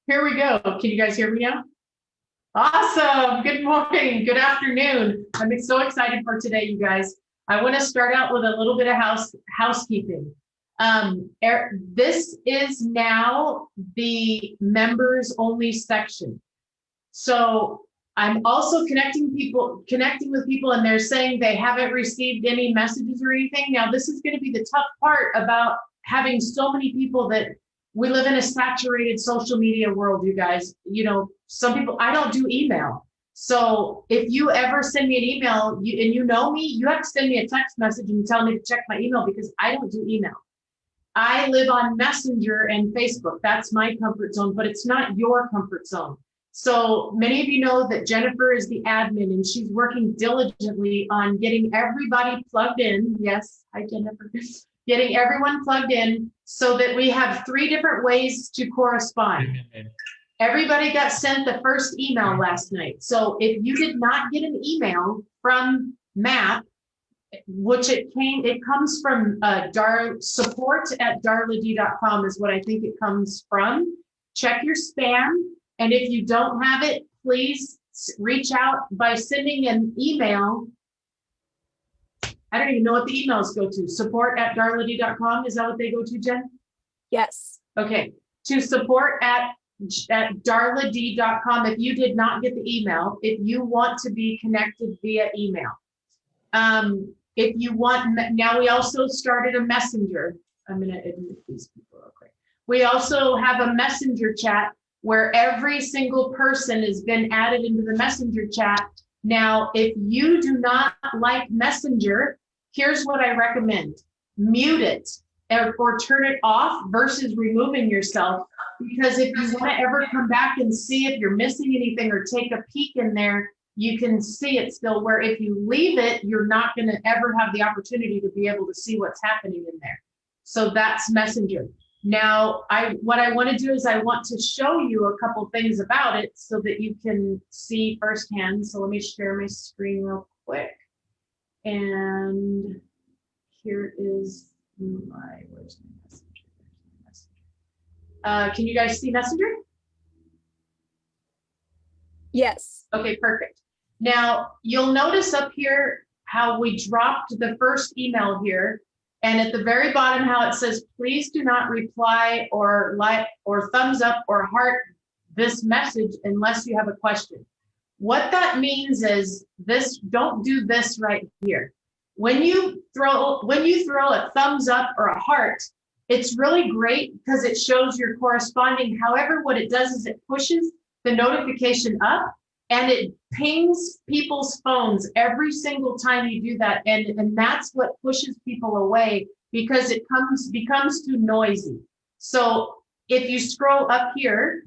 Here we go. Can you guys hear me now? Awesome. Good morning. Good afternoon. I'm so excited for today, you guys. I want to start out with a little bit of housekeeping. This is now the members only section. So I'm also connecting with people, and they're saying they haven't received any messages or anything. Now, this is going to be the tough part about having so many people that we live in a saturated social media world, you guys. You know, some people, I don't do email. So if you ever send me an email and you know me, you have to send me a text message and tell me to check my email because I don't do email. I live on Messenger and Facebook. That's my comfort zone, but it's not your comfort zone. So many of you know that Jennifer is the admin and she's working diligently on getting everybody plugged in. Yes, hi Jennifer. Getting everyone plugged in so that we have 3 different ways to correspond. Everybody got sent the first email last night. So if you did not get an email from MAP, which it comes from support@darlad.com is what I think it comes from. Check your spam. And if you don't have it, please reach out by sending an email. I don't even know what the emails go to. Support@darlad.com. Is that what they go to, Jen? Yes. Okay. To support@darlad.com. If you did not get the email, if you want to be connected via email. If you want, now we also started a messenger. I'm going to admit these people real quick. We also have a messenger chat where every single person has been added into the messenger chat. Now, if you do not like Messenger, here's what I recommend. Mute it or turn it off versus removing yourself. Because if you want to ever come back and see if you're missing anything or take a peek in there, you can see it still, where if you leave it, you're not going to ever have the opportunity to be able to see what's happening in there. So that's Messenger. Now, what I want to do is I want to show you a couple things about it so that you can see firsthand. So let me share my screen real quick. And here is where's my Messenger? Can you guys see Messenger? Yes. Okay, perfect. Now, you'll notice up here how we dropped the first email here. And at the very bottom, how it says, please do not reply or like or thumbs up or heart this message unless you have a question. What that means is this, don't do this right here. When you throw a thumbs up or a heart, it's really great because it shows you're corresponding. However, what it does is it pushes the notification up and it pings people's phones every single time you do that. And that's what pushes people away because it becomes too noisy. So if you scroll up here,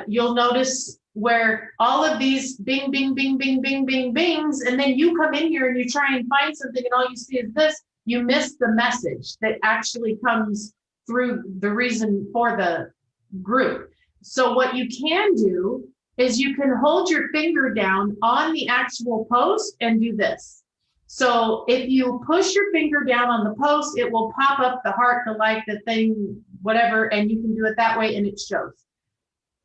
you'll notice where all of these bing, bing, bing, bing, bing, bing, bings, and then you come in here and you try and find something and all you see is this, you miss the message that actually comes through the reason for the group. So what you can do is you can hold your finger down on the actual post and do this. So if you push your finger down on the post, it will pop up the heart, the like, the thing, whatever, and you can do it that way and it shows.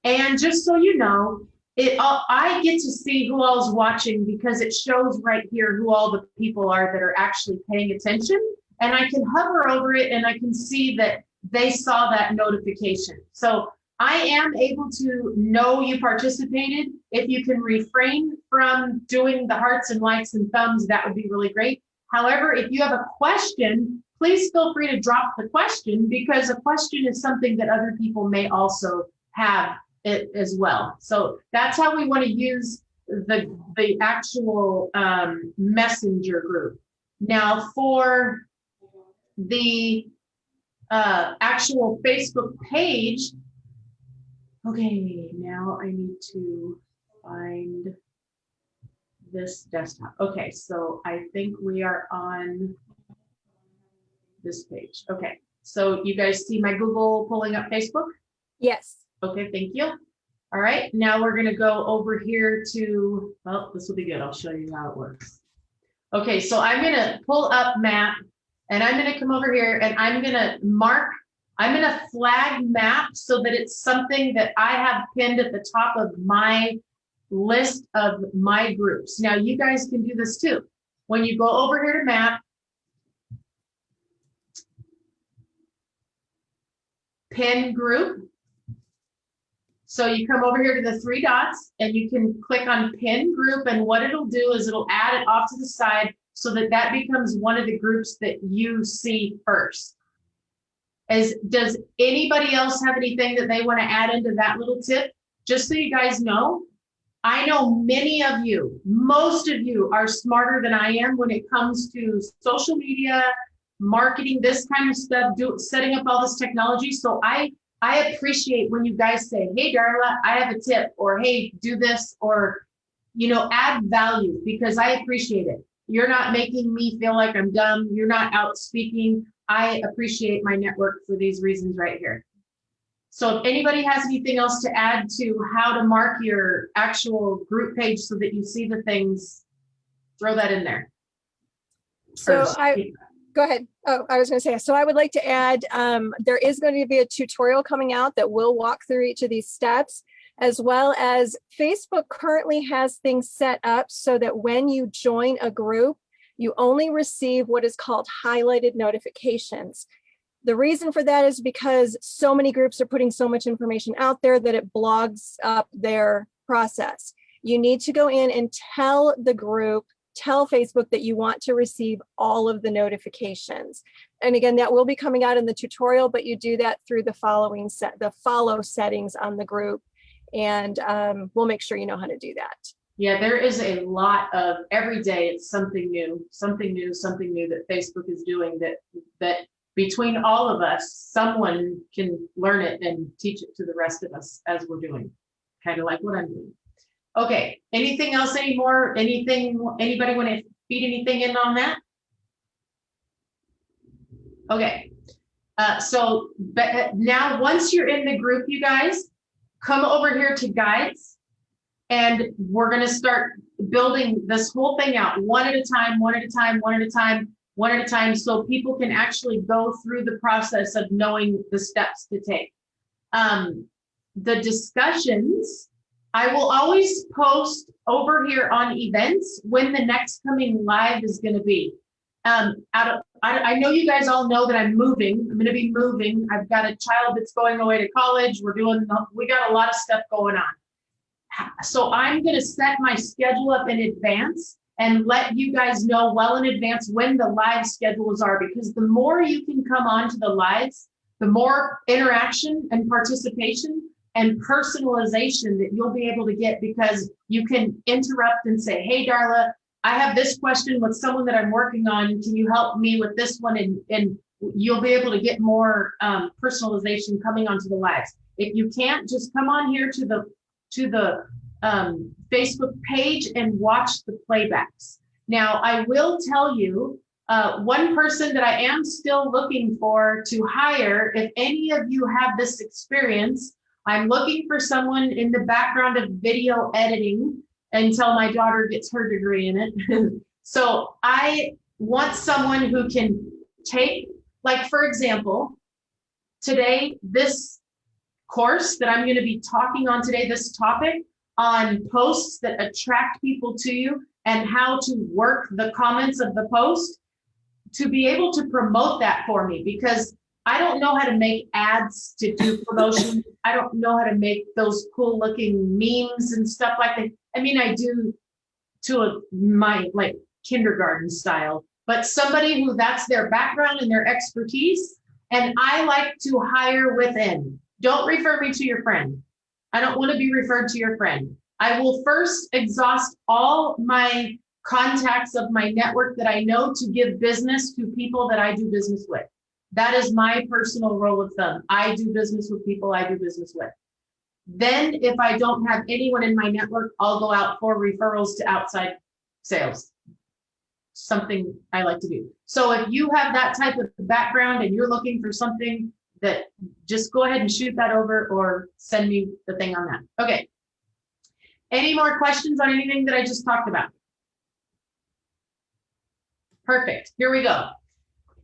And just so you know, I get to see who all is watching because it shows right here who all the people are that are actually paying attention. And I can hover over it and I can see that they saw that notification. So I am able to know you participated. If you can refrain from doing the hearts and likes and thumbs, that would be really great. However, if you have a question, please feel free to drop the question because a question is something that other people may also have it as well. So that's how we want to use the actual messenger group. Now for the actual Facebook page, okay, now I need to find this desktop. Okay, so I think we are on this page. Okay, so you guys see my Google pulling up Facebook? Yes. Okay, thank you. All right, now we're gonna go over here to, well, this will be good. I'll show you how it works. Okay, so I'm gonna pull up MAP and I'm gonna come over here and I'm gonna mark I'm going to flag map so that it's something that I have pinned at the top of my list of my groups. Now you guys can do this too. When you go over here to map, pin group. So you come over here to the three dots and you can click on pin group, and what it'll do is it'll add it off to the side so that that becomes one of the groups that you see first. Does anybody else have anything that they want to add into that little tip? Just so you guys know, I know many of you, most of you are smarter than I am when it comes to social media, marketing, this kind of stuff, setting up all this technology. So I appreciate when you guys say, hey, Darla, I have a tip, or hey, do this, or, add value, because I appreciate it. You're not making me feel like I'm dumb. You're not out speaking. I appreciate my network for these reasons right here. So if anybody has anything else to add to how to mark your actual group page so that you see the things, throw that in there. So go ahead. Oh, I was going to say, so I would like to add, there is going to be a tutorial coming out that will walk through each of these steps, as well as Facebook currently has things set up so that when you join a group, you only receive what is called highlighted notifications. The reason for that is because so many groups are putting so much information out there that it blogs up their process. You need to go in and tell the group, tell Facebook that you want to receive all of the notifications. And again, that will be coming out in the tutorial, but you do that through the follow settings on the group. And we'll make sure you know how to do that. Yeah, there is a lot of, every day it's something new that Facebook is doing that between all of us, someone can learn it and teach it to the rest of us as we're doing, kind of like what I'm doing. Okay, anything else anymore? Anybody want to feed anything in on that? Okay, so now once you're in the group, you guys, come over here to guides, and we're going to start building this whole thing out one at a time, one at a time, one at a time, one at a time, so people can actually go through the process of knowing the steps to take. The discussions, I will always post over here on events when the next coming live is going to be. I know you guys all know that I'm moving. I'm going to be moving. I've got a child that's going away to college. We got a lot of stuff going on. So I'm going to set my schedule up in advance and let you guys know well in advance when the live schedules are, because the more you can come on to the lives, the more interaction and participation and personalization that you'll be able to get, because you can interrupt and say, hey, Darla, I have this question with someone that I'm working on. Can you help me with this one? And you'll be able to get more personalization coming onto the lives. If you can't, just come on here to the Facebook page and watch the playbacks. Now, I will tell you, one person that I am still looking for to hire, if any of you have this experience, I'm looking for someone in the background of video editing until my daughter gets her degree in it. So I want someone who can take, like, for example, today, this course that I'm going to be talking on today, this topic on posts that attract people to you and how to work the comments of the post, to be able to promote that for me, because I don't know how to make ads to do promotion. I don't know how to make those cool looking memes and stuff like that. I mean, I do to my like kindergarten style, but somebody who that's their background and their expertise. And I like to hire within. Don't refer me to your friend. I don't want to be referred to your friend. I will first exhaust all my contacts of my network that I know to give business to people that I do business with. That is my personal rule of thumb. I do business with people I do business with. Then if I don't have anyone in my network, I'll go out for referrals to outside sales. Something I like to do. So if you have that type of background and you're looking for something, that just go ahead and shoot that over or send me the thing on that. Okay. Any more questions on anything that I just talked about? Perfect. Here we go.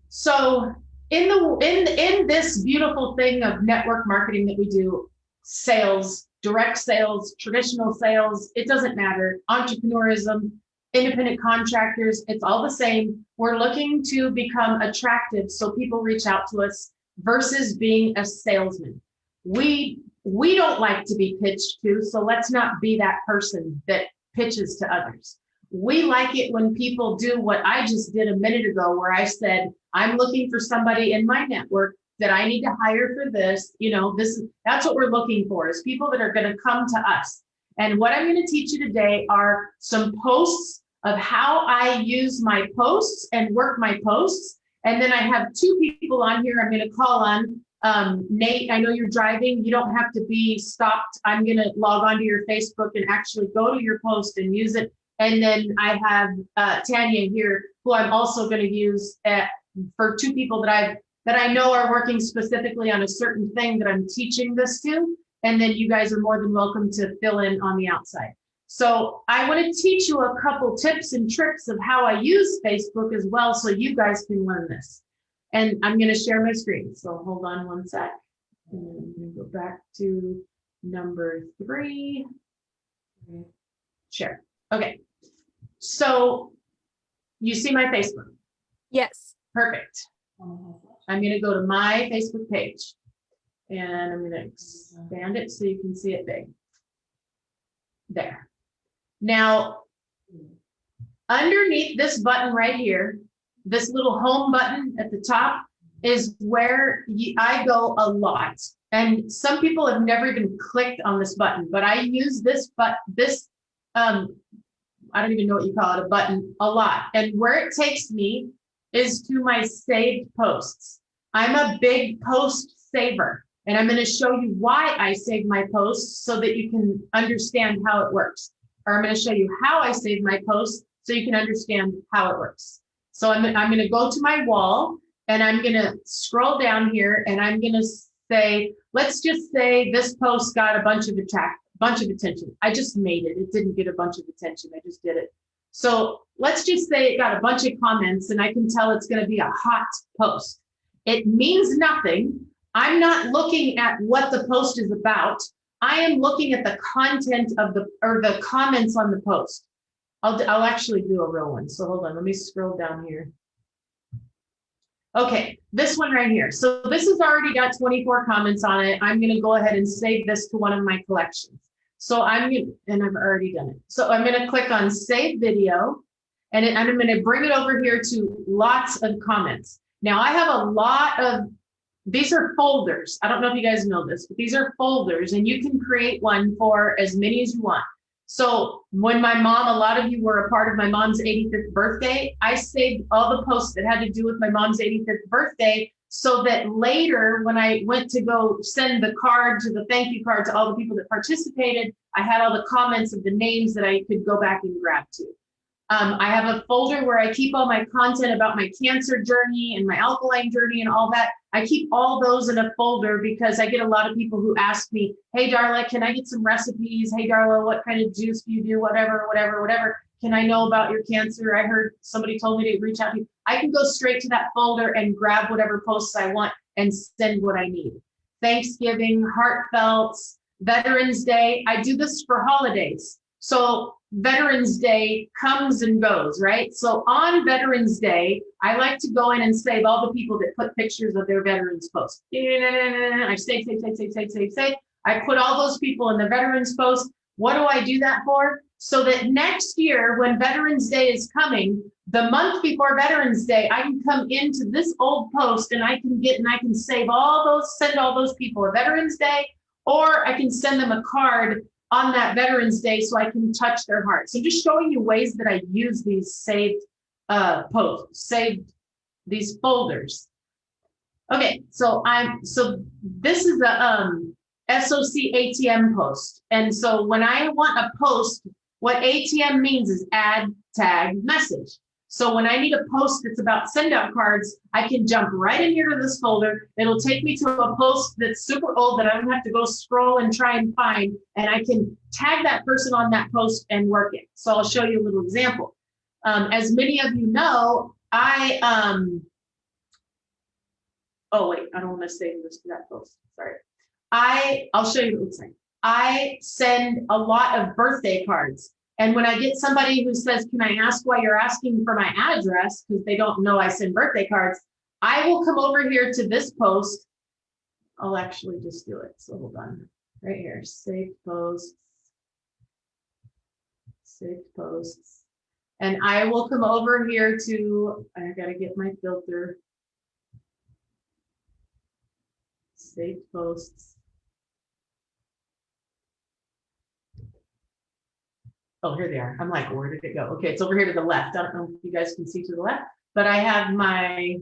So in this beautiful thing of network marketing that we do, sales, direct sales, traditional sales, it doesn't matter. Entrepreneurism, independent contractors, it's all the same. We're looking to become attractive so people reach out to us versus being a salesman. We don't like to be pitched to, so let's not be that person that pitches to others. We like it when people do what I just did a minute ago, where I said, I'm looking for somebody in my network that I need to hire for this. That's what we're looking for, is people that are going to come to us. And what I'm going to teach you today are some posts of how I use my posts and work my posts. And then I have two people on here I'm going to call on. Nate, I know you're driving. You don't have to be stopped. I'm going to log onto your Facebook and actually go to your post and use it. And then I have Tanya here, who I'm also going to use for two people that I know are working specifically on a certain thing that I'm teaching this to. And then you guys are more than welcome to fill in on the outside. So I want to teach you a couple tips and tricks of how I use Facebook as well, so you guys can learn this. And I'm going to share my screen. So hold on one sec. And I'm going to go back to number 3. Share. Okay. So you see my Facebook? Yes. Perfect. I'm going to go to my Facebook page and I'm going to expand it so you can see it big. There. Now, underneath this button right here, this little home button at the top is where I go a lot. And some people have never even clicked on this button, but I use this I don't even know what you call it, a button, a lot. And where it takes me is to my saved posts. I'm a big post saver, and I'm going to show you why I save my posts so that you can understand how it works. Or I'm going to show you how I save my posts so you can understand how it works. So I'm going to go to my wall and I'm going to scroll down here and I'm going to say, let's just say this post got a bunch of attention. I just made it. It didn't get a bunch of attention. I just did it. So let's just say it got a bunch of comments and I can tell it's going to be a hot post. It means nothing. I'm not looking at what the post is about. I am looking at the content of the comments on the post. I'll actually do a real one. So hold on, let me scroll down here. Okay, this one right here. So this has already got 24 comments on it. I'm going to go ahead and save this to one of my collections. So I've already done it. So I'm going to click on save video and I'm going to bring it over here to lots of comments. Now I have a lot of, these are folders. I don't know if you guys know this, but these are folders and you can create one for as many as you want. So when my mom, a lot of you were a part of my mom's 85th birthday, I saved all the posts that had to do with my mom's 85th birthday so that later when I went to go send the card to the thank you card to all the people that participated, I had all the comments of the names that I could go back and grab to. I have a folder where I keep all my content about my cancer journey and my alkaline journey and all that. I keep all those in a folder because I get a lot of people who ask me, hey, Darla, can I get some recipes? Hey, Darla, what kind of juice do you do? Whatever. Can I know about your cancer? I heard somebody told me to reach out to you. I can go straight to that folder and grab whatever posts I want and send what I need. Thanksgiving, heartfelt, Veterans Day. I do this for holidays. So Veterans Day comes and goes, right? So on Veterans Day, I like to go in and save all the people that put pictures of their veterans post. I save. I put all those people in the veterans post. What do I do that for? So that next year, when Veterans Day is coming, the month before Veterans Day, I can come into this old post and I can save all those, send all those people a Veterans Day, or I can send them a card on that Veterans Day so I can touch their heart. So just showing you ways that I use these saved posts, saved these folders. Okay, so this is a SOC ATM post. And so when I want a post, what ATM means is add, tag, message. So when I need a post that's about send out cards, I can jump right in here to this folder. It'll take me to a post that's super old that I don't have to go scroll and try and find, and I can tag that person on that post and work it. So I'll show you a little example. As many of you know, I Oh wait, I don't want to save this to that post. Sorry. I'll show you what it looks like. I send a lot of birthday cards. And when I get somebody who says, can I ask why you're asking for my address? Because they don't know I send birthday cards. I will come over here to this post. I'll actually just do it. So hold on. Right here, saved posts. Saved posts. And I will come over here to, I gotta get my filter. Saved posts. Oh, here they are. I'm like, where did it go? Okay, it's over here to the left. I don't know if you guys can see to the left, but I have my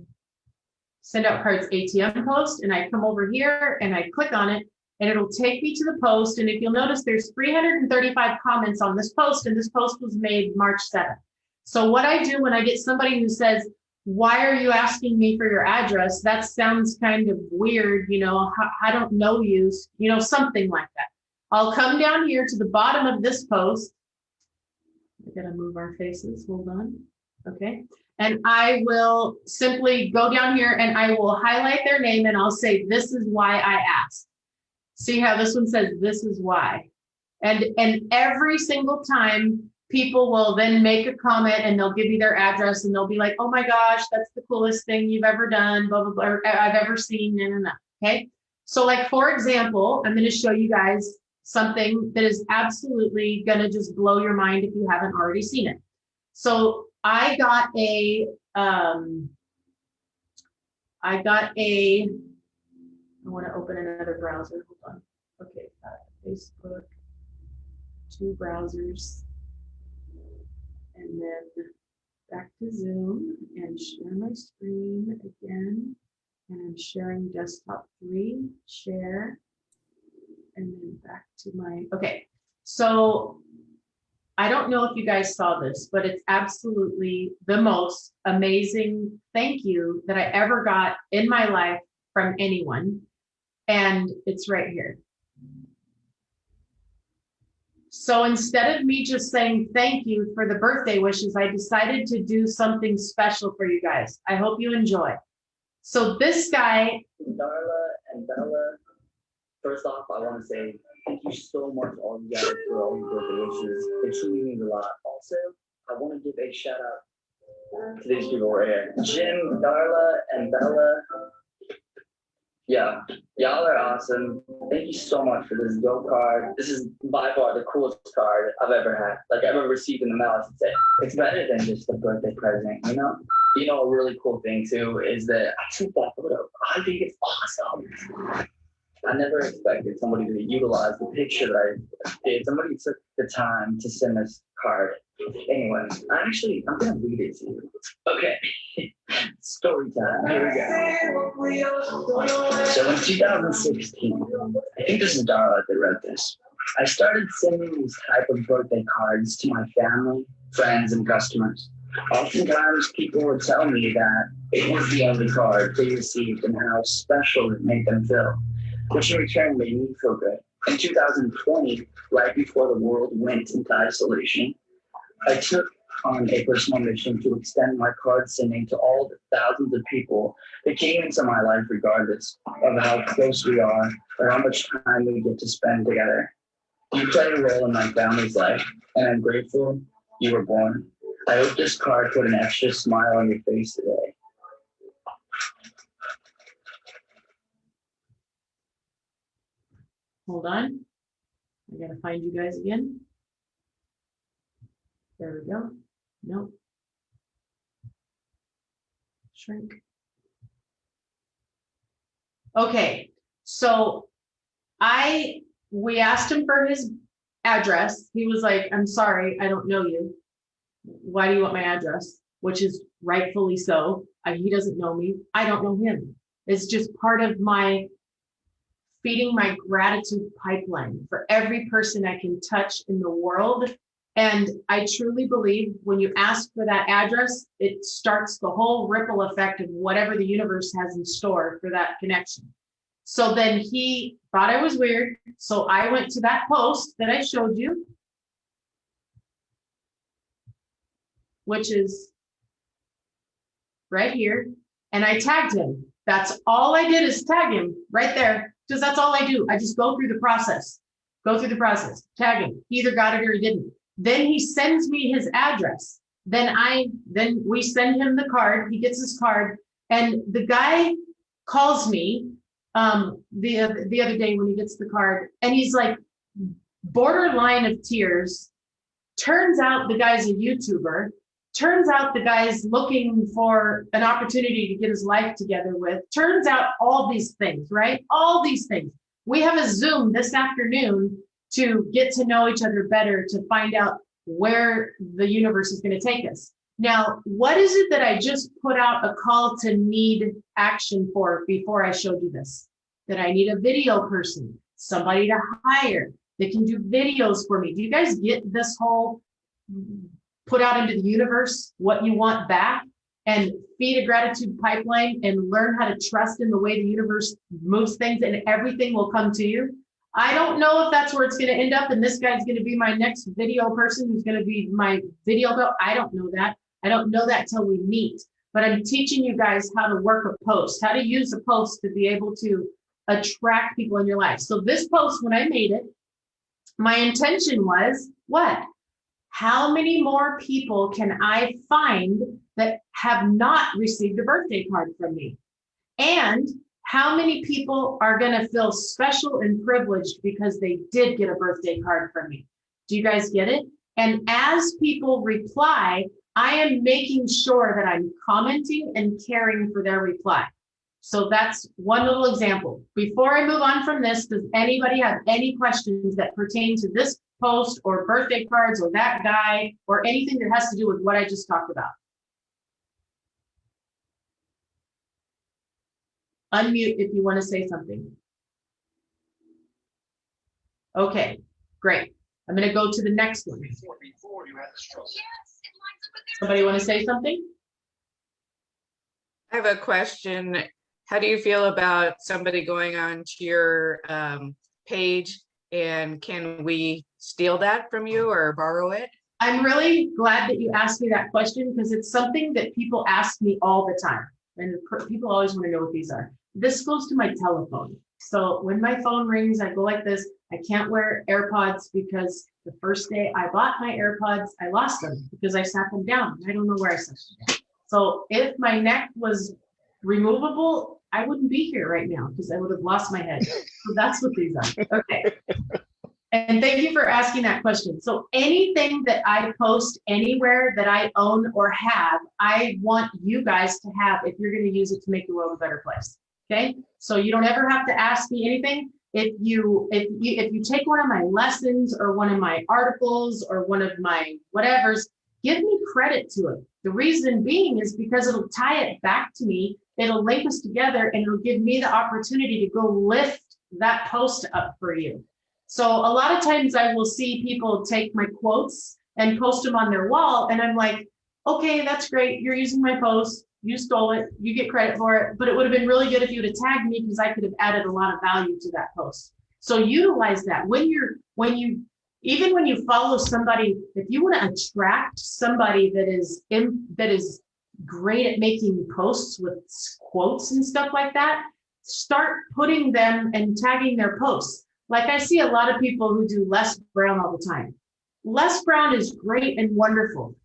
send out cards ATM post, and I come over here and I click on it, and it'll take me to the post. And if you'll notice, there's 335 comments on this post, and this post was made March 7th. So what I do when I get somebody who says, why are you asking me for your address? That sounds kind of weird, you know, I don't know you, you know, something like that. I'll come down here to the bottom of this post. I gotta move our faces, hold on. Okay. And I will simply go down here and I will highlight their name and I'll say, this is why I asked. See how this one says, this is why. And every single time people will then make a comment and they'll give you their address and they'll be like, oh my gosh, that's the coolest thing you've ever done, blah, blah, blah, or I've ever seen, okay? So like, for example, I'm gonna show you guys something that is absolutely gonna just blow your mind if you haven't already seen it. So I got a, I wanna open another browser, hold on. Okay, Facebook, 2 browsers, and then back to Zoom and share my screen again. And I'm sharing desktop 3, share, and then back to my, okay. So I don't know if you guys saw this, but it's absolutely the most amazing thank you that I ever got in my life from anyone. And it's right here. So instead of me just saying thank you for the birthday wishes, I decided to do something special for you guys. I hope you enjoy. So this guy, Darla and Bella, first off, I want to say thank you so much all you guys for all your birthday wishes. It truly means a lot. Also, I want to give a shout out to these people right here. Jim, Darla, and Bella. Yeah, y'all are awesome. Thank you so much for this dope card. This is by far the coolest card I've ever had. Like I've ever received in the mail, I should say. It's better than just a birthday present, you know? You know, a really cool thing too is that I took that photo. I think it's awesome. I never expected somebody to utilize the picture that I did. Somebody took the time to send this card. Anyway, I'm gonna read it to you. Okay. Story time. Here we go. So in 2016, I think this is Darla that wrote this. I started sending these type of birthday cards to my family, friends, and customers. Oftentimes, people would tell me that it was the only card they received and how special it made them feel, which in return made me feel good. In 2020, right before the world went into isolation, I took on a personal mission to extend my card sending to all the thousands of people that came into my life regardless of how close we are or how much time we get to spend together. You play a role in my family's life, and I'm grateful you were born. I hope this card put an extra smile on your face today. hold on. I gotta find you guys again. There we go. Nope. Shrink. Okay, so we asked him for his address. He was like, I'm sorry, I don't know you. Why do you want my address? Which is rightfully so. He doesn't know me. I don't know him. It's just part of my feeding my gratitude pipeline for every person I can touch in the world. And I truly believe when you ask for that address, it starts the whole ripple effect of whatever the universe has in store for that connection. So then he thought I was weird. So I went to that post that I showed you, which is right here. And I tagged him That's all I did is tag him right there, because that's all I do. I just go through the process, tag him. He either got it or he didn't. Then he sends me his address. Then we send him the card. He gets his card, and the guy calls me the other day when he gets the card, and he's like borderline of tears. Turns out the guy's a YouTuber. Turns out the guy's looking for an opportunity to get his life together with. Turns out all these things, right? All these things. We have a Zoom this afternoon to get to know each other better, to find out where the universe is going to take us. Now, what is it that I just put out a call to need action for before I showed you this? That I need a video person, somebody to hire that can do videos for me. Do you guys get this whole put out into the universe what you want back, and feed a gratitude pipeline and learn how to trust in the way the universe moves things, and everything will come to you? I don't know if that's where it's going to end up, and this guy's going to be my next video person who's going to be my video go. I don't know that. I don't know that till we meet, but I'm teaching you guys how to work a post, how to use a post to be able to attract people in your life. So this post, when I made it, my intention was what? How many more people can I find that have not received a birthday card from me? And how many people are going to feel special and privileged because they did get a birthday card from me? Do you guys get it? And as people reply, I am making sure that I'm commenting and caring for their reply. So that's one little example. Before I move on from this, does anybody have any questions that pertain to this post or birthday cards or that guy or anything that has to do with what I just talked about? Unmute if you want to say something. Okay, great. I'm going to go to the next one. Somebody want to say something? I have a question. How do you feel about somebody going on to your page, and can we steal that from you or borrow it? I'm really glad that you asked me that question, because it's something that people ask me all the time. And people always want to know what these are. This goes to my telephone. So when my phone rings, I go like this. I can't wear AirPods because the first day I bought my AirPods, I lost them because I sat them down. I don't know where I sat them down. So if my neck was removable, I wouldn't be here right now because I would have lost my head. So that's what these are. Okay. And thank you for asking that question. So anything that I post anywhere that I own or have, I want you guys to have if you're going to use it to make the world a better place. Okay. So you don't ever have to ask me anything. If you take one of my lessons or one of my articles or one of my whatevers, give me credit to it. The reason being is because it'll tie it back to me. It'll link us together and it'll give me the opportunity to go lift that post up for you. So a lot of times I will see people take my quotes and post them on their wall. And I'm like, okay, that's great. You're using my post. You stole it. You get credit for it. But it would have been really good if you would have tagged me, because I could have added a lot of value to that post. So utilize that. Even when you follow somebody, if you want to attract somebody that is great at making posts with quotes and stuff like that, start putting them and tagging their posts. Like I see a lot of people who do Les Brown all the time. Les Brown is great and wonderful.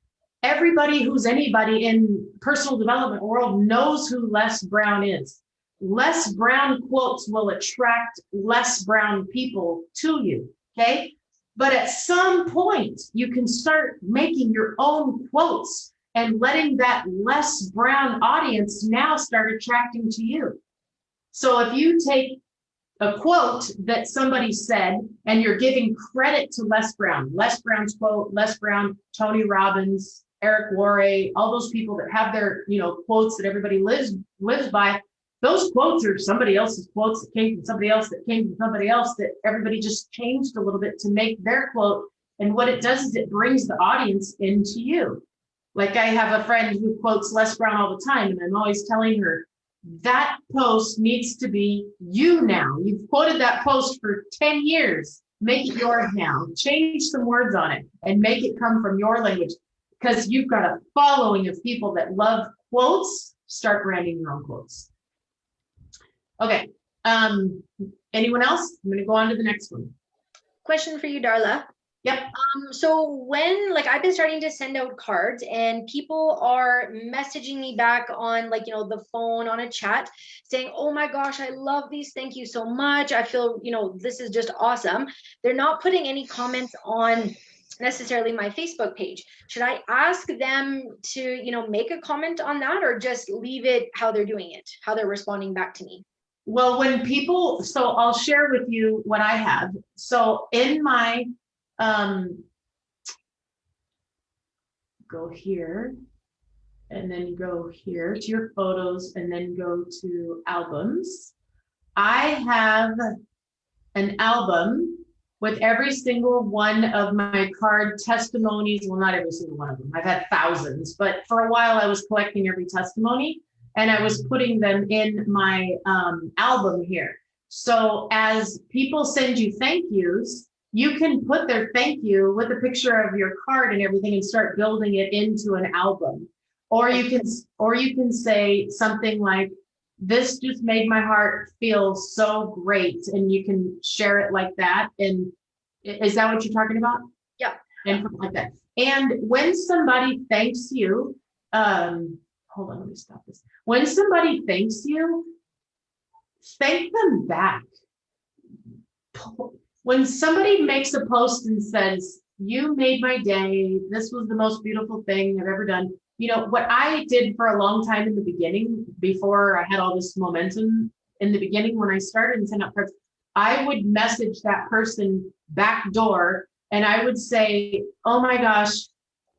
Everybody who's anybody in personal development world knows who Les Brown is. Les Brown quotes will attract Les Brown people to you, okay? But at some point, you can start making your own quotes and letting that Les Brown audience now start attracting to you. So if you take a quote that somebody said, and you're giving credit to Les Brown's quote, Les Brown, Tony Robbins, Eric Worre, all those people that have their, quotes that everybody lives by. Those quotes are somebody else's quotes that came from somebody else that came from somebody else that everybody just changed a little bit to make their quote. And what it does is it brings the audience into you. Like I have a friend who quotes Les Brown all the time, and I'm always telling her, that post needs to be you now. You've quoted that post for 10 years. Make it yours now. Change some words on it and make it come from your language, because you've got a following of people that love quotes. Start branding your own quotes. Okay, anyone else? I'm gonna go on to the next one. Question for you, Darla. Yep. So when, like, I've been starting to send out cards and people are messaging me back on, like, you know, the phone, on a chat, saying, oh my gosh, I love these. Thank you so much. I feel, you know, this is just awesome. They're not putting any comments on necessarily my Facebook page. Should I ask them to, you know, make a comment on that, or just leave it how they're doing it, how they're responding back to me? Well, when people, so I'll share with you what I have. So in my, go here, and then go here to your photos, and then go to albums. I have an album with every single one of my card testimonies. Well, not every single one of them. I've had thousands, but for a while I was collecting every testimony and I was putting them in my album here. So as people send you thank yous, you can put their thank you with a picture of your card and everything and start building it into an album. Or you can say something like, this just made my heart feel so great, and you can share it like that. And is that what you're talking about? Yeah. And like that. And when somebody thanks you, hold on, let me stop this. When somebody thanks you, thank them back. When somebody makes a post and says, you made my day, this was the most beautiful thing I've ever done. You know, what I did for a long time in the beginning, before I had all this momentum in the beginning, when I started and sent out cards, I would message that person back door and I would say, oh my gosh,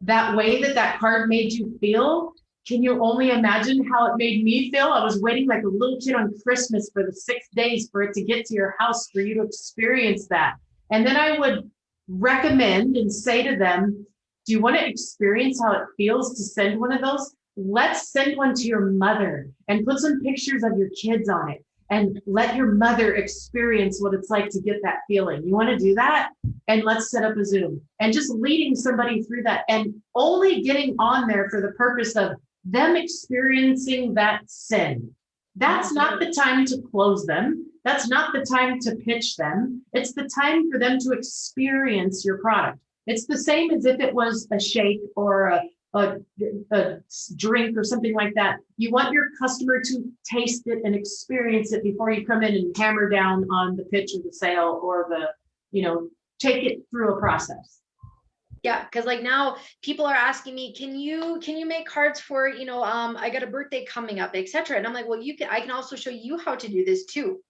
that way that card made you feel, can you only imagine how it made me feel? I was waiting like a little kid on Christmas for the 6 days for it to get to your house, for you to experience that. And then I would recommend and say to them, do you want to experience how it feels to send one of those? Let's send one to your mother and put some pictures of your kids on it and let your mother experience what it's like to get that feeling. You want to do that? And let's set up a Zoom and just leading somebody through that and only getting on there for the purpose of them experiencing that send. That's not the time to close them. That's not the time to pitch them. It's the time for them to experience your product. It's the same as if it was a shake or a drink or something like that. You want your customer to taste it and experience it before you come in and hammer down on the pitch of the sale or the, you know, take it through a process. Yeah, because like now people are asking me, can you make cards for, you know, I got a birthday coming up, etc. And I'm like, well, I can also show you how to do this too.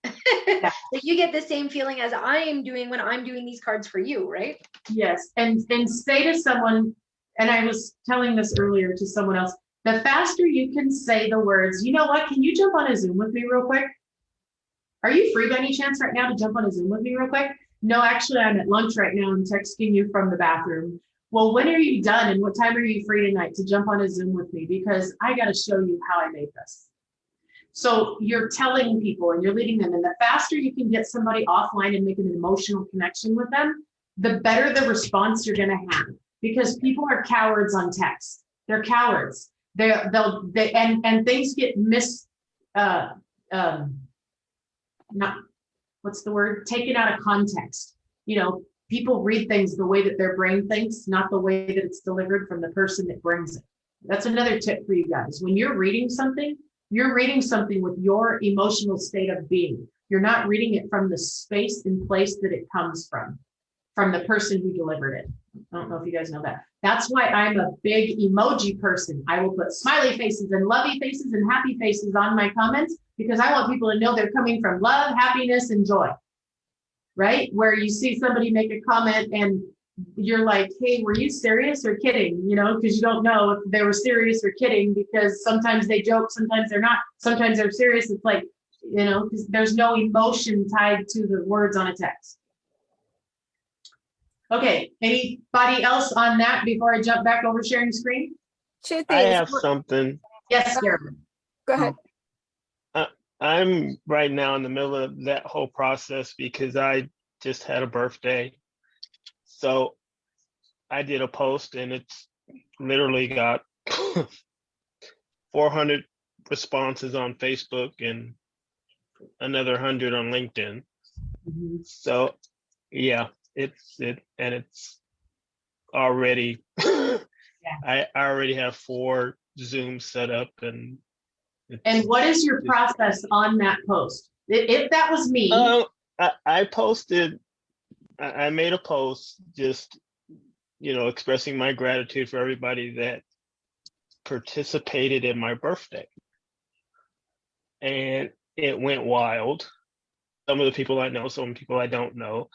Yeah. Like you get the same feeling as I am doing when I'm doing these cards for you, right? Yes, and say to someone, and I was telling this earlier to someone else, the faster you can say the words, you know what, can you jump on a Zoom with me real quick? Are you free by any chance right now to jump on a Zoom with me real quick? No, actually, I'm at lunch right now. I'm texting you from the bathroom. Well, when are you done and what time are you free tonight to jump on a Zoom with me? Because I got to show you how I made this. So you're telling people and you're leading them. And the faster you can get somebody offline and make an emotional connection with them, the better the response you're going to have. Because people are cowards on text. They're cowards. And things get taken out of context. You know, people read things the way that their brain thinks, not the way that it's delivered from the person that brings it. That's another tip for you guys. When you're reading something with your emotional state of being. You're not reading it from the space and place that it comes from the person who delivered it. I don't know if you guys know that. That's why I'm a big emoji person. I will put smiley faces and lovey faces and happy faces on my comments because I want people to know they're coming from love, happiness, and joy. Right? Where you see somebody make a comment and you're like, hey, were you serious or kidding? You know, because you don't know if they were serious or kidding because sometimes they joke, sometimes they're not, sometimes they're serious. It's like, you know, because there's no emotion tied to the words on a text. Okay, anybody else on that before I jump back over sharing screen? Two things. I have something. Yes, Darren. Go ahead. I'm right now in the middle of that whole process because I just had a birthday. So I did a post and it's literally got 400 responses on Facebook and another 100 on LinkedIn. Mhm. So yeah, it's already, I already have 4 Zooms set up and. And what is your process on that post? If that was me, I posted, I made a post just, expressing my gratitude for everybody that participated in my birthday. And it went wild. Some of the people I know, some people I don't know.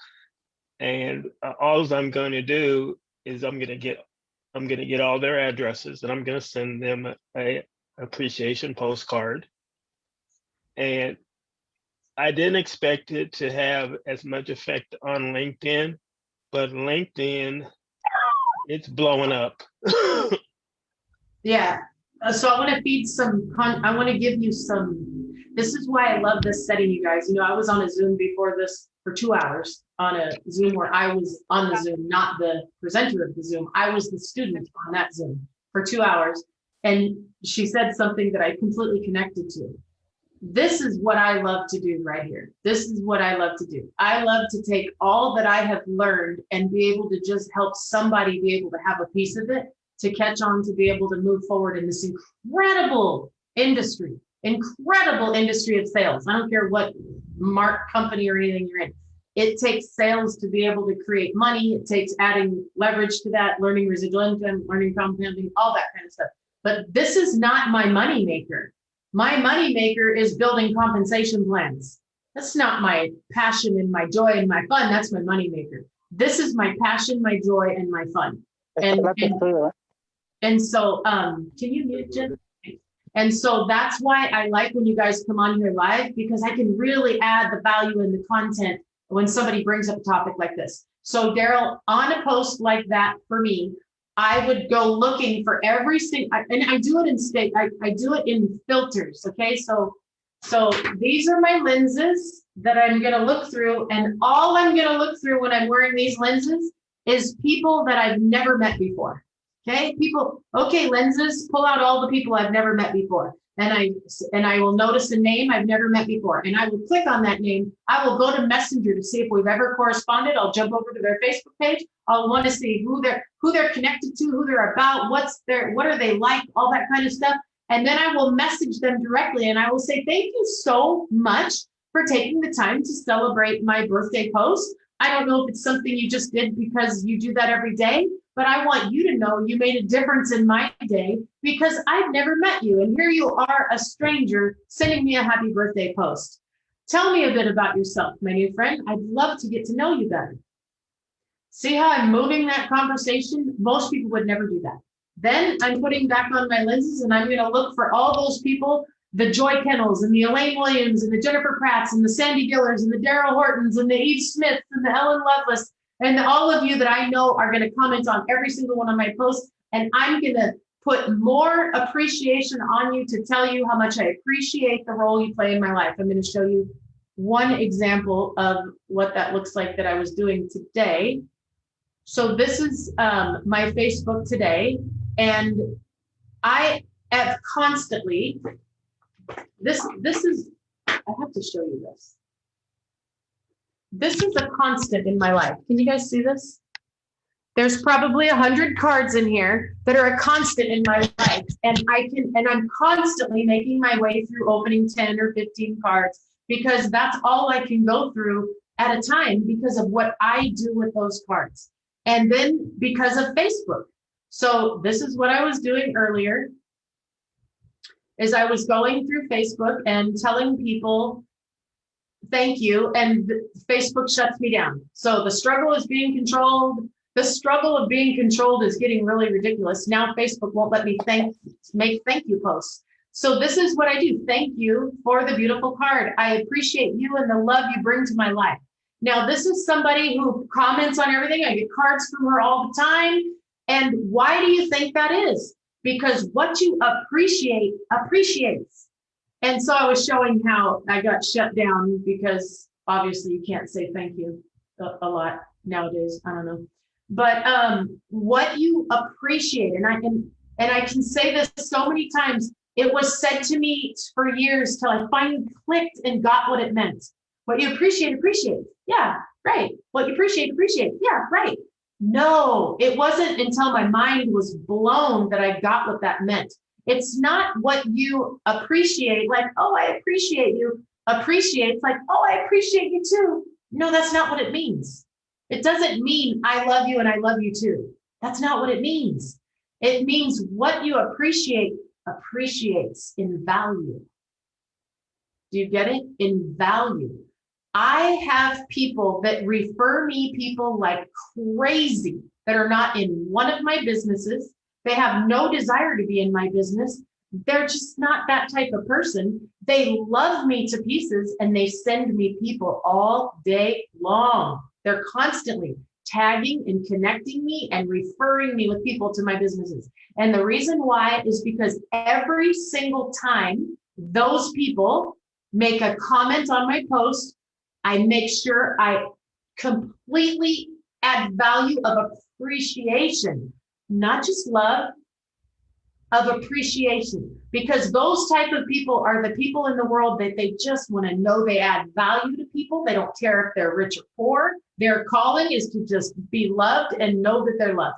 And all I'm going to do is I'm going to get all their addresses and I'm going to send them a appreciation postcard. And I didn't expect it to have as much effect on LinkedIn, but LinkedIn, it's blowing up. yeah. So I want to feed I want to give you this is why I love this setting, you guys. I was on a Zoom before this for 2 hours on a Zoom where I was on the Zoom, not the presenter of the Zoom. I was the student on that Zoom for 2 hours. And she said something that I completely connected to. This is what I love to do right here. This is what I love to do. I love to take all that I have learned and be able to just help somebody be able to have a piece of it, to catch on, to be able to move forward in this incredible industry of sales. I don't care what company or anything you're in. It takes sales to be able to create money. It takes adding leverage to that, learning residual income, learning compounding, all that kind of stuff. But this is not my money maker. My money maker is building compensation plans. That's not my passion and my joy and my fun. That's my money maker. This is my passion, my joy, and my fun. And so, can you mute, Jen? And so that's why I like when you guys come on here live, because I can really add the value in the content when somebody brings up a topic like this. So Daryl, on a post like that for me, I would go looking for every single, and I do it in I do it in filters. Okay. So these are my lenses that I'm going to look through, and all I'm going to look through when I'm wearing these lenses is people that I've never met before. Okay. Lenses, pull out all the people I've never met before. And I will notice a name I've never met before. And I will click on that name. I will go to Messenger to see if we've ever corresponded. I'll jump over to their Facebook page. I'll want to see who they're connected to, who they're about, what are they like, all that kind of stuff. And then I will message them directly and I will say, thank you so much for taking the time to celebrate my birthday post. I don't know if it's something you just did because you do that every day, but I want you to know you made a difference in my day because I've never met you. And here you are, a stranger, sending me a happy birthday post. Tell me a bit about yourself, my new friend. I'd love to get to know you better. See how I'm moving that conversation? Most people would never do that. Then I'm putting back on my lenses and I'm going to look for all those people, the Joy Kennels and the Elaine Williams and the Jennifer Pratts and the Sandy Gillers and the Daryl Hortons and the Eve Smiths and the Ellen Lovelace and all of you that I know are going to comment on every single one of my posts. And I'm going to put more appreciation on you to tell you how much I appreciate the role you play in my life. I'm going to show you one example of what that looks like that I was doing today. So this is my Facebook today. And I have constantly, this is, I have to show you this. This is a constant in my life. Can you guys see this? There's probably 100 cards in here that are a constant in my life. And I'm constantly making my way through opening 10 or 15 cards because that's all I can go through at a time because of what I do with those cards. And then because of Facebook. So this is what I was doing earlier, is I was going through Facebook and telling people, thank you, and Facebook shuts me down. So the struggle is being controlled. The struggle of being controlled is getting really ridiculous. Now Facebook won't let me make thank you posts. So this is what I do. Thank you for the beautiful card. I appreciate you and the love you bring to my life. Now, this is somebody who comments on everything. I get cards from her all the time. And why do you think that is? Because what you appreciate appreciates. And so I was showing how I got shut down because obviously you can't say thank you a lot nowadays. I don't know. But what you appreciate, and I can say this so many times, It was said to me for years till I finally clicked and got what it meant. What you appreciate, appreciate. Yeah, right. What you appreciate, appreciate. Yeah, right. No, it wasn't until my mind was blown that I got what that meant. It's not what you appreciate, like, oh, I appreciate you. Appreciate, it's like, oh, I appreciate you too. No, that's not what it means. It doesn't mean I love you and I love you too. That's not what it means. It means what you appreciate appreciates in value. Do you get it? In value. I have people that refer me people like crazy that are not in one of my businesses. They have no desire to be in my business. They're just not that type of person. They love me to pieces and they send me people all day long. They're constantly tagging and connecting me and referring me with people to my businesses. And the reason why is because every single time those people make a comment on my post, I make sure I completely add value of appreciation, not just love, of appreciation, because those type of people are the people in the world that they just want to know they add value to people. They don't care if they're rich or poor. Their calling is to just be loved and know that they're loved.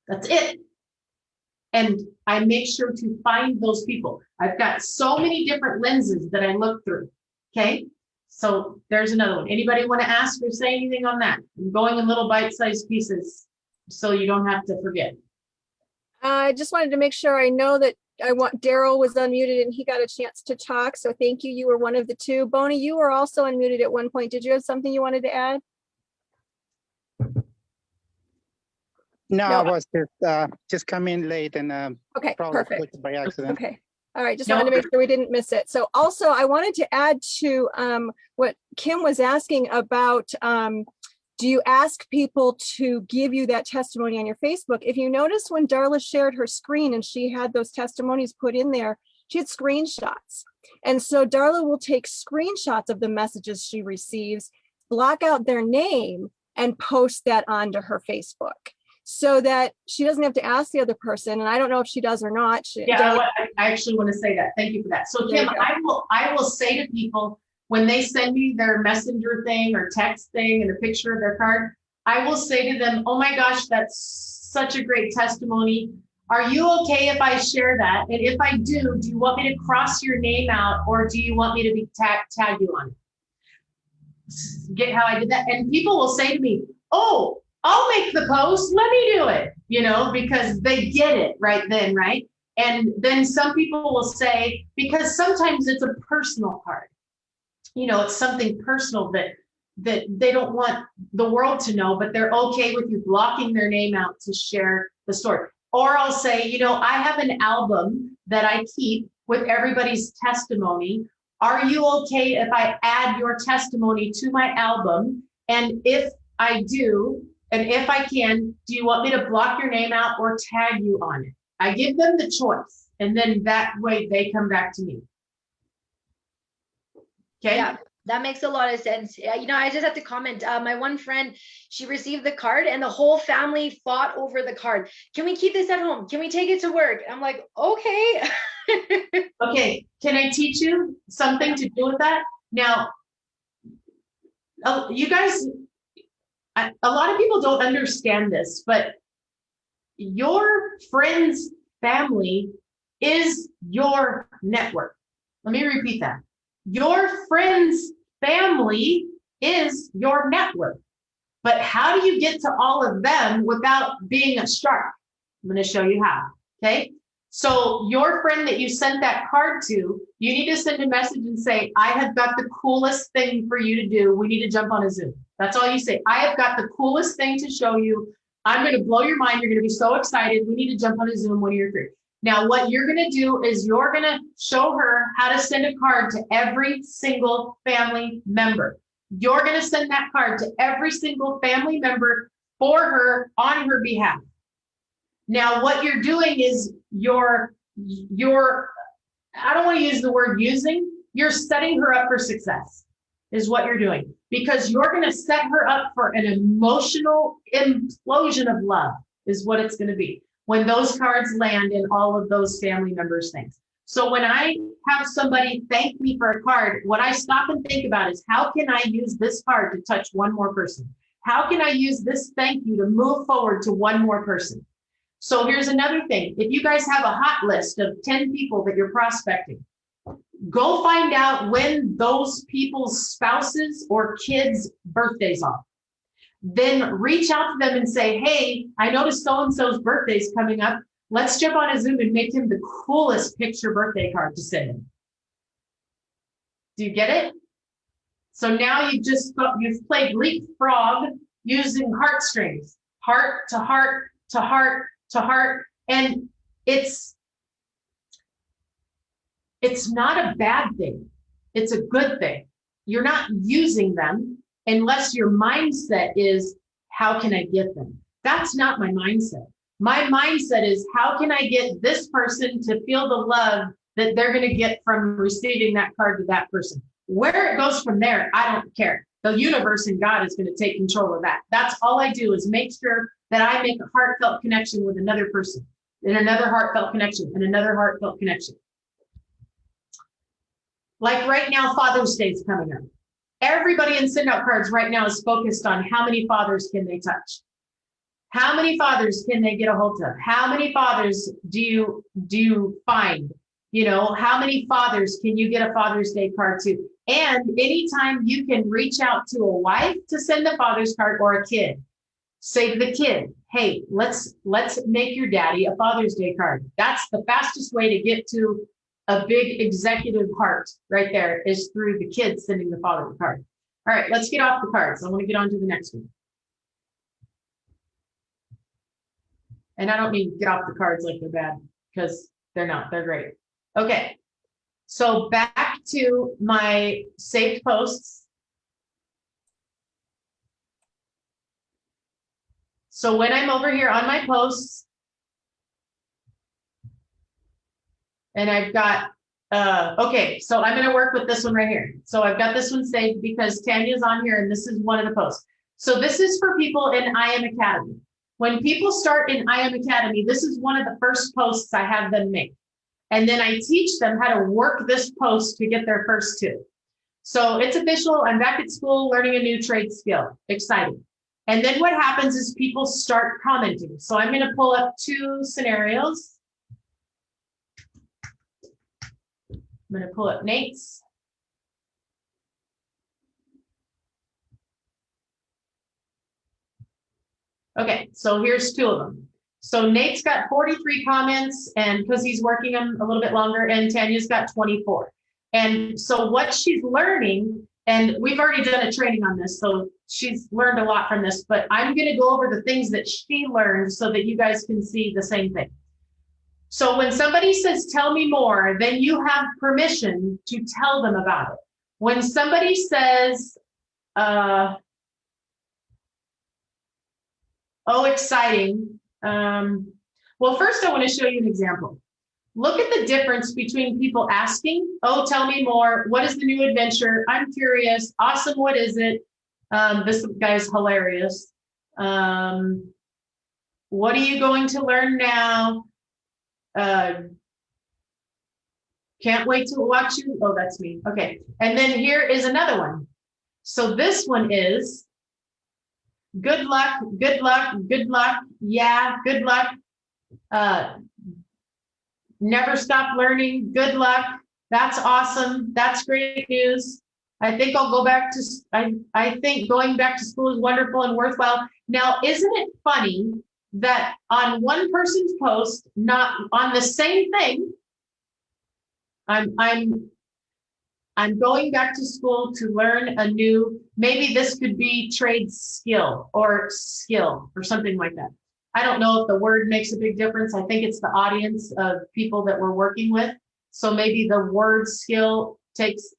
That's it. And I make sure to find those people. I've got so many different lenses that I look through. Okay. So there's another one. Anybody want to ask or say anything on that? I'm going in little bite-sized pieces so you don't have to forget. I just wanted to make sure I know that Daryl was unmuted and he got a chance to talk. So thank you. You were one of the two. Bonnie, you were also unmuted at one point. Did you have something you wanted to add? No, I was just come in late and Okay, probably perfect. clicked by accident. Okay. All right. Just No. wanted to make sure we didn't miss it. So also I wanted to add to what Kim was asking about, do you ask people to give you that testimony on your Facebook? If you notice when Darla shared her screen and she had those testimonies put in there, she had screenshots. And so Darla will take screenshots of the messages she receives, block out their name and post that onto her Facebook so that she doesn't have to ask the other person. And I don't know if she does or not. Yeah, I actually want to say that. Thank you for that. So Kim, I will say to people, when they send me their messenger thing or text thing and a picture of their card, I will say to them, oh my gosh, that's such a great testimony. Are you okay if I share that? And if I do you want me to cross your name out or do you want me to be tag you on it? Get how I did that? And people will say to me, oh, I'll make the post, let me do it, because they get it right then, right? And then some people will say, because sometimes it's a personal card. It's something personal that they don't want the world to know, but they're okay with you blocking their name out to share the story. Or I'll say, I have an album that I keep with everybody's testimony. Are you okay if I add your testimony to my album? And if I do, and if I can, do you want me to block your name out or tag you on it? I give them the choice. And then that way they come back to me. Okay. Yeah, that makes a lot of sense. I just have to comment. My one friend, she received the card and the whole family fought over the card. Can we keep this at home? Can we take it to work? I'm like, okay. Okay. Can I teach you something to do with that? Now, you guys, a lot of people don't understand this, but your friend's family is your network. Let me repeat that. Your friend's family is your network. But how do you get to all of them without being a shark? I'm going to show you how. Okay. So your friend that you sent that card to, you need to send a message and say, I have got the coolest thing for you to do. We need to jump on a Zoom. That's all you say. I have got the coolest thing to show you. I'm going to blow your mind. You're going to be so excited. We need to jump on a Zoom when you're free. Now, what you're going to do is you're going to show her how to send a card to every single family member. You're going to send that card to every single family member for her on her behalf. Now, what you're doing is you're I don't want to use the word using, you're setting her up for success is what you're doing, because you're going to set her up for an emotional implosion of love is what it's going to be when those cards land in all of those family members' things. So when I have somebody thank me for a card, what I stop and think about is how can I use this card to touch one more person? How can I use this thank you to move forward to one more person? So here's another thing. If you guys have a hot list of 10 people that you're prospecting, go find out when those people's spouses or kids' birthdays are. Then reach out to them and say, hey, I noticed so-and-so's birthday's coming up. Let's jump on a Zoom and make him the coolest picture birthday card to send him. Do you get it? So now you've played leapfrog using heartstrings, heart to heart to heart to heart. And it's not a bad thing. It's a good thing. You're not using them unless your mindset is, how can I get them? That's not my mindset. My mindset is, how can I get this person to feel the love that they're going to get from receiving that card to that person? Where it goes from there, I don't care. The universe and God is going to take control of that. That's all I do, is make sure that I make a heartfelt connection with another person, and another heartfelt connection, and another heartfelt connection. Like right now, Father's Day is coming up. Everybody in Send Out Cards right now is focused on how many fathers can they touch? How many fathers can they get a hold of? How many fathers do you find? You know, how many fathers can you get a Father's Day card to? And anytime you can reach out to a wife to send a father's card, or a kid, say to the kid, hey, let's make your daddy a Father's Day card. That's the fastest way to get to a big executive heart right there, is through the kids sending the father the card. All right, let's get off the cards. I want to get on to the next one. And I don't mean get off the cards like they're bad, because they're not, they're great. Okay, so back to my saved posts. So when I'm over here on my posts, and I've got, okay, so I'm gonna work with this one right here. So I've got this one saved because Tanya's on here, and this is one of the posts. So this is for people in I Am Academy. When people start in I Am Academy, this is one of the first posts I have them make. And then I teach them how to work this post to get their first two. So it's official, I'm back at school learning a new trade skill, exciting. And then what happens is people start commenting. So I'm gonna pull up two scenarios. I'm gonna pull up Nate's. Okay, so here's two of them. So Nate's got 43 comments, and because he's working them a little bit longer, and Tanya's got 24. And so what she's learning, and we've already done a training on this, so she's learned a lot from this, but I'm gonna go over the things that she learned so that you guys can see the same thing. So when somebody says, tell me more, then you have permission to tell them about it. When somebody says, oh, exciting. Well, first I want to show you an example. Look at the difference between people asking, oh, tell me more. What is the new adventure? I'm curious. Awesome. What is it? This guy's hilarious. What are you going to learn now? Can't wait to watch you. Oh, that's me. Okay. And then here is another one. So this one is, good luck, good luck, good luck. Yeah, good luck. Never stop learning. Good luck. That's awesome. That's great news. I think I'll go back to, I think going back to school is wonderful and worthwhile. Now, isn't it funny that on one person's post, not on the same thing, I'm going back to school to learn a new, maybe this could be trade skill or something like that. I don't know if the word makes a big difference. I think it's the audience of people that we're working with. So maybe the word skill takes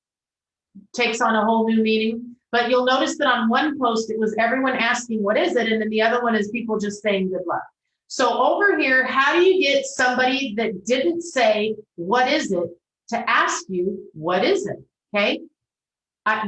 on a whole new meaning. But you'll notice that on one post, it was everyone asking, what is it? And then the other one is people just saying good luck. So over here, how do you get somebody that didn't say, what is it, to ask you, what is it? Okay.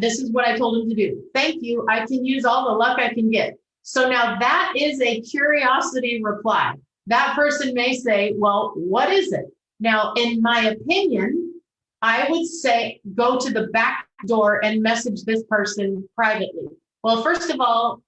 This is what I told him to do. Thank you. I can use all the luck I can get. So now that is a curiosity reply. That person may say, well, what is it? Now, in my opinion, I would say go to the back door and message this person privately. Well, first of all,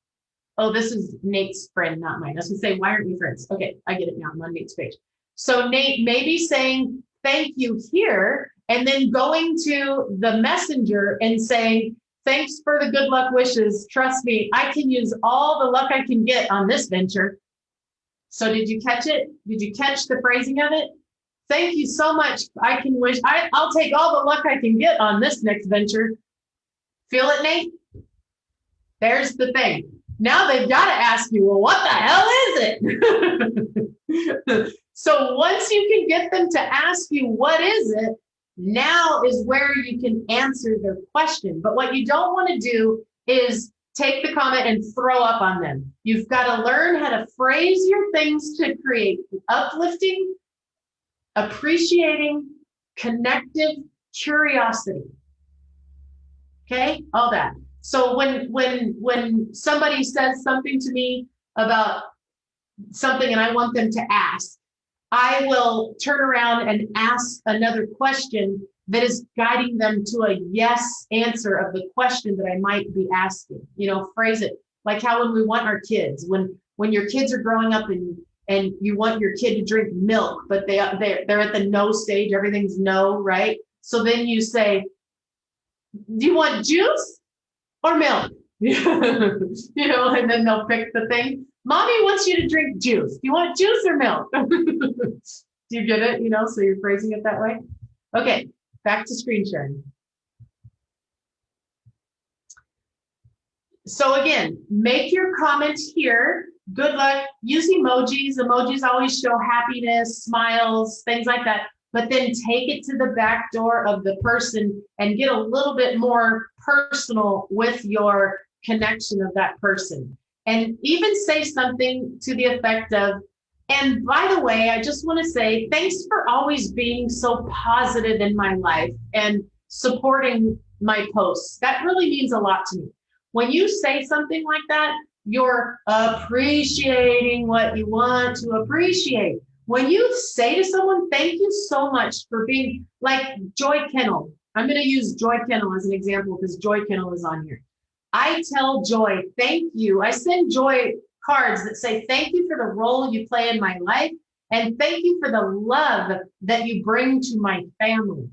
oh, this is Nate's friend, not mine. I was gonna say, why aren't we friends? Okay, I get it now. I'm on Nate's page. So Nate, maybe saying thank you here, and then going to the messenger and saying, thanks for the good luck wishes. Trust me, I can use all the luck I can get on this venture. So did you catch it? Did you catch the phrasing of it? Thank you so much. I'll take all the luck I can get on this next venture. Feel it, Nate? There's the thing. Now they've got to ask you, well, what the hell is it? So once you can get them to ask you, what is it? Now is where you can answer their question. But what you don't want to do is take the comment and throw up on them. You've got to learn how to phrase your things to create uplifting, appreciating, connective curiosity. Okay, all that. So when somebody says something to me about something and I want them to ask, I will turn around and ask another question that is guiding them to a yes answer of the question that I might be asking. You know, phrase it like how when we want our kids, when your kids are growing up and you want your kid to drink milk, but they're at the no stage, everything's no, right? So then you say, do you want juice or milk? You know, and then they'll pick the thing. Mommy wants you to drink juice. Do you want juice or milk? Do you get it? You know, so you're phrasing it that way. Okay, back to screen sharing. So again, make your comment here. Good luck. Use emojis. Emojis always show happiness, smiles, things like that. But then take it to the back door of the person and get a little bit more personal with your connection of that person. And even say something to the effect of, and by the way, I just want to say, thanks for always being so positive in my life and supporting my posts. That really means a lot to me. When you say something like that, you're appreciating what you want to appreciate. When you say to someone, thank you so much for being, like Joy Kennel. I'm going to use Joy Kennel as an example because Joy Kennel is on here. I tell Joy, thank you. I send Joy cards that say, thank you for the role you play in my life. And thank you for the love that you bring to my family.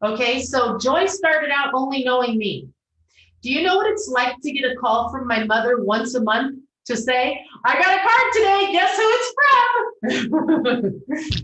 Okay, so Joy started out only knowing me. Do you know what it's like to get a call from my mother once a month to say, I got a card today, guess who it's from?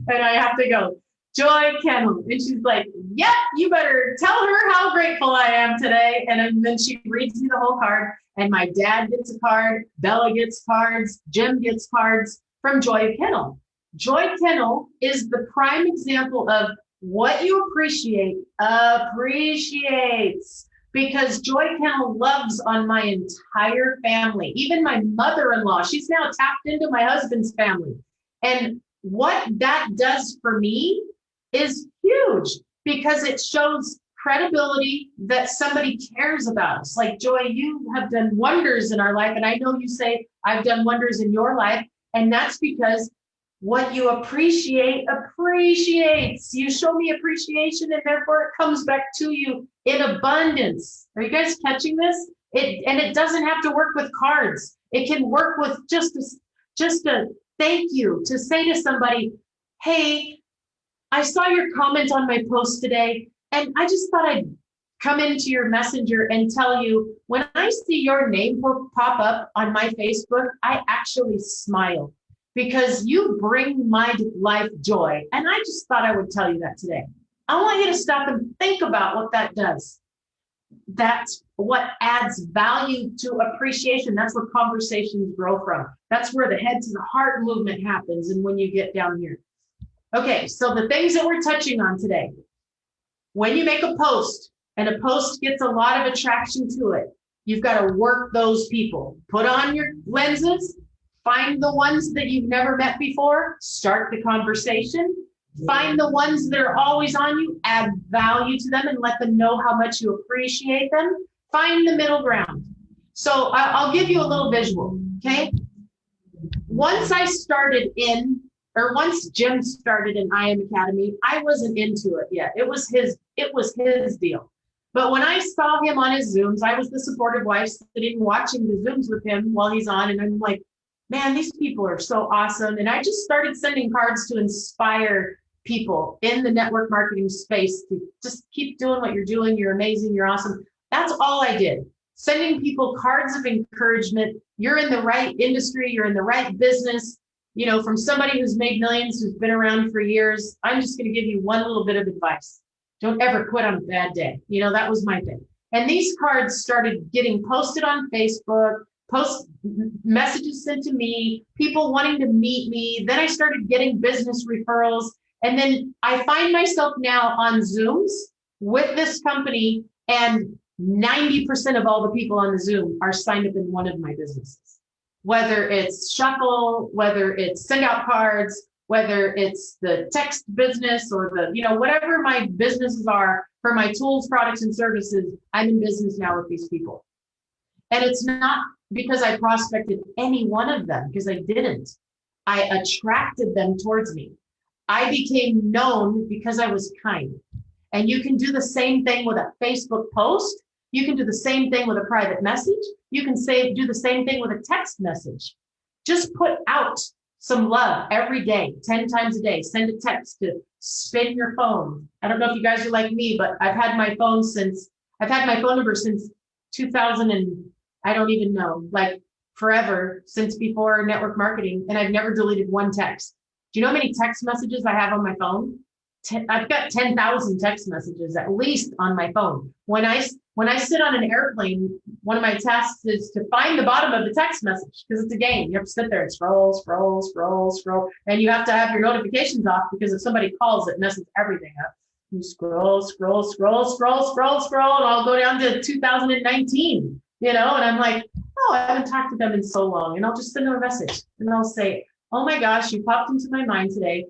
And I have to go, Joy Kennel. And she's like, yep, you better tell her how grateful I am today. And then she reads me the whole card. And my dad gets a card, Bella gets cards, Jim gets cards from Joy Kennel. Joy Kennel is the prime example of what you appreciate, appreciates. Because Joy Kennel loves on my entire family, even my mother-in-law. She's now tapped into my husband's family. And what that does for me is huge because it shows credibility that somebody cares about us. Like, Joy, you have done wonders in our life. And I know you say, I've done wonders in your life. And that's because what you appreciate appreciates. You show me appreciation and therefore it comes back to you in abundance. Are you guys catching this? It doesn't have to work with cards. It can work with just a thank you, to say to somebody, hey, I saw your comment on my post today, and I just thought I'd come into your messenger and tell you, when I see your name pop up on my Facebook, I actually smile because you bring my life joy. And I just thought I would tell you that today. I want you to stop and think about what that does. That's what adds value to appreciation. That's where conversations grow from. That's where the head to the heart movement happens. And when you get down here. Okay, so the things that we're touching on today. When you make a post and a post gets a lot of attraction to it, you've got to work those people. Put on your lenses, find the ones that you've never met before, start the conversation. Find the ones that are always on you, add value to them and let them know how much you appreciate them. Find the middle ground. So I'll give you a little visual, okay? Once I started in or once Jim started in IM Academy, I wasn't into it yet. It was his deal. But when I saw him on his Zooms, I was the supportive wife sitting watching the Zooms with him while he's on. And I'm like, man, these people are so awesome. And I just started sending cards to inspire people in the network marketing space to just keep doing what you're doing. You're amazing. You're awesome. That's all I did. Sending people cards of encouragement. You're in the right industry. You're in the right business. You know, from somebody who's made millions, who's been around for years, I'm just going to give you one little bit of advice. Don't ever quit on a bad day. You know, that was my thing. And these cards started getting posted on Facebook, messages sent to me, people wanting to meet me. Then I started getting business referrals. And then I find myself now on Zooms with this company, and 90% of all the people on the Zoom are signed up in one of my businesses. Whether it's Shuffle, whether it's send out cards, whether it's the text business or the, you know, whatever my businesses are for my tools, products, and services, I'm in business now with these people. And it's not because I prospected any one of them, because I didn't. I attracted them towards me. I became known because I was kind. And you can do the same thing with a Facebook post. You can do the same thing with a private message. You can do the same thing with a text message. Just put out some love every day, 10 times a day. Send a text to spin your phone. I don't know if you guys are like me, but I've had my phone number since 2000 and I don't even know, like forever, since before network marketing. And I've never deleted one text. Do you know how many text messages I have on my phone? I've got 10,000 text messages at least on my phone. When I sit on an airplane, one of my tasks is to find the bottom of the text message, because it's a game. You have to sit there and scroll, and you have to have your notifications off, because if somebody calls, it messes everything up. You scroll, and I'll go down to 2019, you know, and I'm like, oh, I haven't talked to them in so long, and I'll just send them a message, and I'll say, oh my gosh, you popped into my mind today.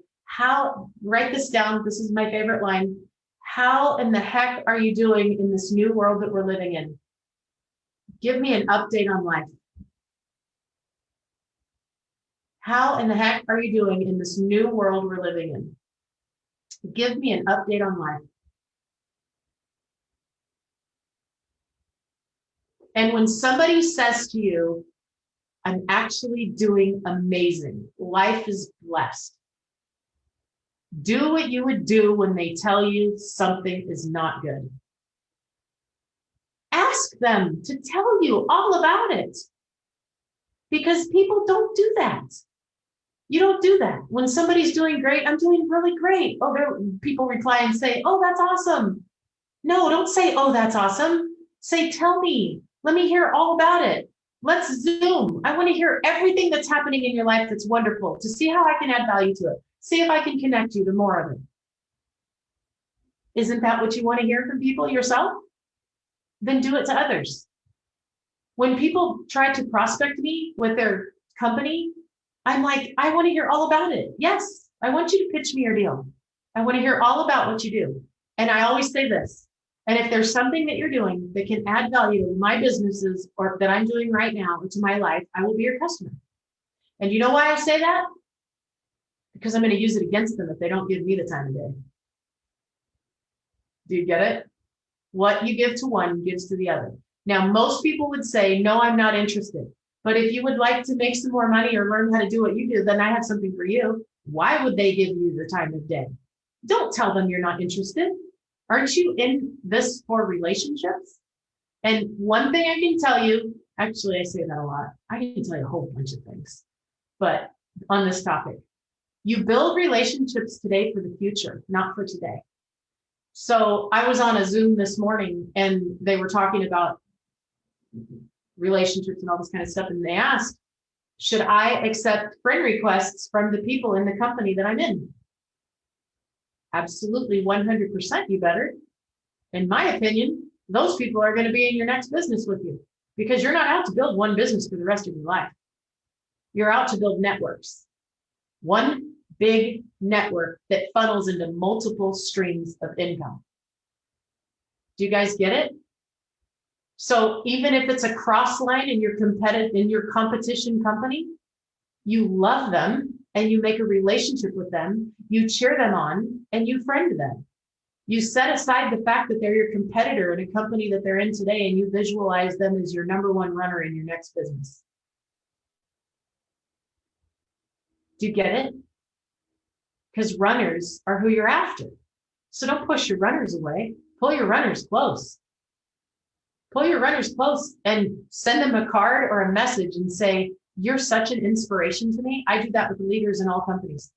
Write this down. This is my favorite line. How in the heck are you doing in this new world that we're living in? Give me an update on life. How in the heck are you doing in this new world we're living in? Give me an update on life. And when somebody says to you, I'm actually doing amazing, life is blessed, do what you would do when they tell you something is not good. Ask them to tell you all about it, because people don't do that. You don't do that. When somebody's doing great, I'm doing really great. Oh, people reply and say, oh, that's awesome. No, don't say, oh, that's awesome. Say, tell me, let me hear all about it. Let's Zoom. I want to hear everything that's happening in your life that's wonderful, to see how I can add value to it. See if I can connect you to more of it. Isn't that what you want to hear from people yourself? Then do it to others. When people try to prospect me with their company, I'm like, I want to hear all about it. Yes, I want you to pitch me your deal. I want to hear all about what you do. And I always say this, and if there's something that you're doing that can add value to my businesses or that I'm doing right now or to my life, I will be your customer. And you know why I say that? Because I'm going to use it against them if they don't give me the time of day. Do you get it? What you give to one gives to the other. Now, most people would say, no, I'm not interested. But if you would like to make some more money or learn how to do what you do, then I have something for you. Why would they give you the time of day? Don't tell them you're not interested. Aren't you in this for relationships? And one thing I can tell you, actually, I say that a lot. I can tell you a whole bunch of things, but on this topic, you build relationships today for the future, not for today. So I was on a Zoom this morning and they were talking about relationships and all this kind of stuff. And they asked, should I accept friend requests from the people in the company that I'm in? Absolutely, 100% you better. In my opinion, those people are going to be in your next business with you, because you're not out to build one business for the rest of your life. You're out to build networks. One big network that funnels into multiple streams of income. Do you guys get it? So even if it's a cross line in your competition company, you love them and you make a relationship with them, you cheer them on and you friend them. You set aside the fact that they're your competitor in a company that they're in today, and you visualize them as your number one runner in your next business. Do you get it? Because runners are who you're after. So don't push your runners away. Pull your runners close. Pull your runners close and send them a card or a message and say, you're such an inspiration to me. I do that with leaders in all companies.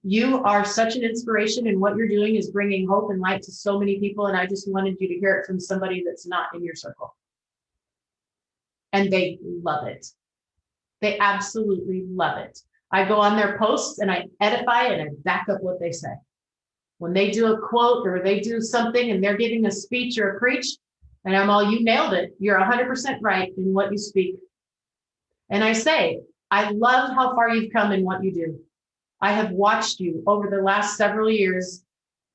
You are such an inspiration, and what you're doing is bringing hope and light to so many people. And I just wanted you to hear it from somebody that's not in your circle. And they love it. They absolutely love it. I go on their posts and I edify and I back up what they say. When they do a quote or they do something and they're giving a speech or a preach, and I'm all, you nailed it. You're 100% right in what you speak. And I say, I love how far you've come in what you do. I have watched you over the last several years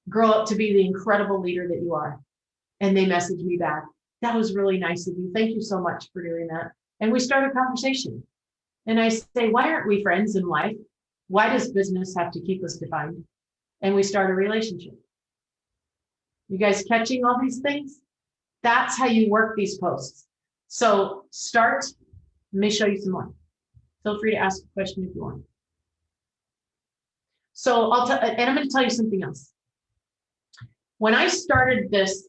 grow up to be the incredible leader that you are. And they message me back. That was really nice of you. Thank you so much for doing that. And we start a conversation. And I say, why aren't we friends in life? Why does business have to keep us defined? And we start a relationship. You guys catching all these things? That's how you work these posts. So start, let me show you some more. Feel free to ask a question if you want. So and I'm going to tell you something else. When I started this,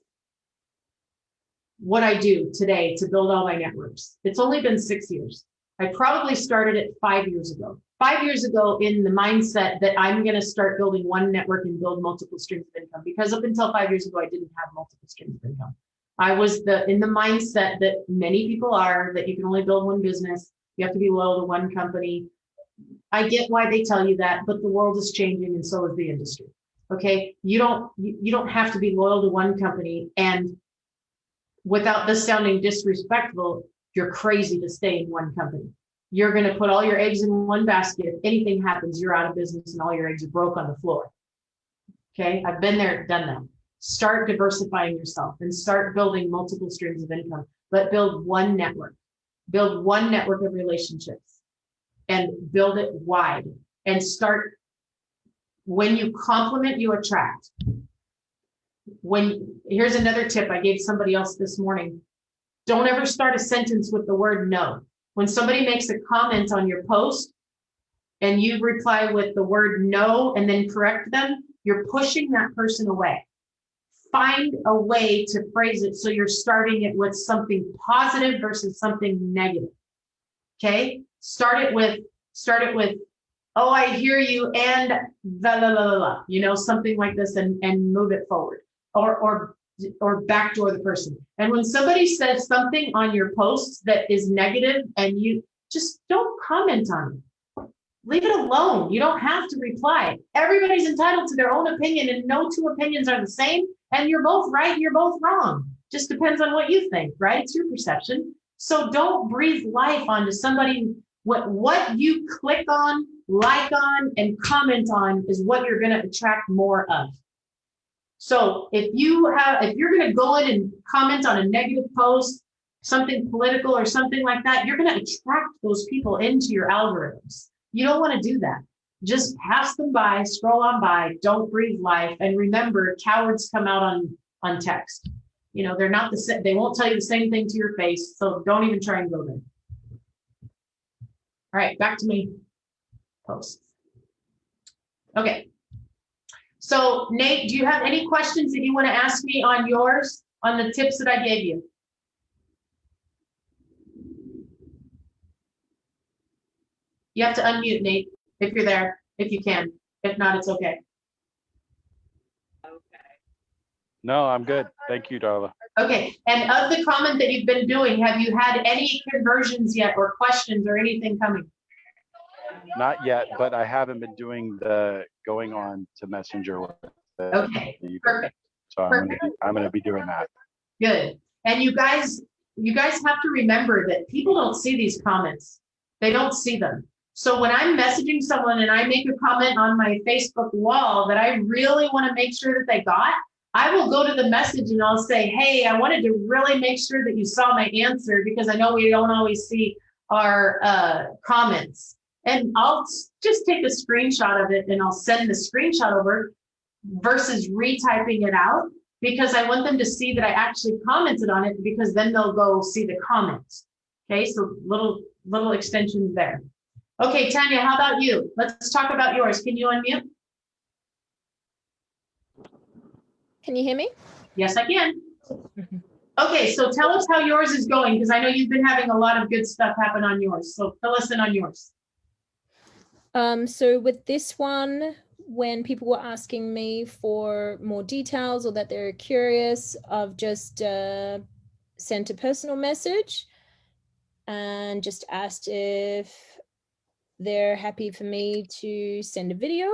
what I do today to build all my networks, it's only been 6 years. I probably started it 5 years ago. 5 years ago in the mindset that I'm going to start building one network and build multiple streams of income, because up until 5 years ago, I didn't have multiple streams of income. I was in the mindset that many people are, that you can only build one business. You have to be loyal to one company. I get why they tell you that, but the world is changing and so is the industry. Okay. You don't have to be loyal to one company, and without this sounding disrespectful, you're crazy to stay in one company. You're going to put all your eggs in one basket. If anything happens, you're out of business and all your eggs are broke on the floor. Okay. I've been there, done that. Start diversifying yourself and start building multiple streams of income, but build one network. Build one network of relationships and build it wide, and start. When you compliment, you attract. Here's another tip I gave somebody else this morning. Don't ever start a sentence with the word no. When somebody makes a comment on your post and you reply with the word no and then correct them, you're pushing that person away. Find a way to phrase it so you're starting it with something positive versus something negative. Okay? Start it with, oh, I hear you, and la la la la la, something like this, and move it forward. Or backdoor the person. And when somebody says something on your post that is negative, and you just don't comment on it. Leave it alone. You don't have to reply. Everybody's entitled to their own opinion, and no two opinions are the same. And you're both right, you're both wrong. Just depends on what you think, right? It's your perception. So don't breathe life onto somebody. What you click on, like on, and comment on is what you're going to attract more of. So if you're going to go in and comment on a negative post, something political or something like that, you're going to attract those people into your algorithms. You don't want to do that. Just pass them by, scroll on by, don't breathe life. And remember, cowards come out on text. They're not the same. They won't tell you the same thing to your face. So don't even try and go there. All right, back to me. Posts. Okay. So Nate, do you have any questions that you want to ask me on yours, on the tips that I gave you? You have to unmute, Nate, if you're there, if you can. If not, it's okay. No, I'm good. Thank you, Darla. Okay, and of the comment that you've been doing, have you had any conversions yet, or questions or anything coming? Not yet, but I haven't been doing the going on to Messenger with Okay, perfect. So I'm gonna be doing that. Good. And you guys have to remember that people don't see these comments. They don't see them. So when I'm messaging someone and I make a comment on my Facebook wall that I really want to make sure that they got, I will go to the message and I'll say, hey, I wanted to really make sure that you saw my answer, because I know we don't always see our comments. And I'll just take a screenshot of it and I'll send the screenshot over versus retyping it out, because I want them to see that I actually commented on it, because then they'll go see the comments. Okay, so little extensions there. Okay, Tanya, how about you? Let's talk about yours. Can you unmute? Can you hear me? Yes, I can. Okay, so tell us how yours is going, because I know you've been having a lot of good stuff happen on yours. So fill us in on yours. So with this one, when people were asking me for more details or that they're curious, I've just sent a personal message and just asked if they're happy for me to send a video.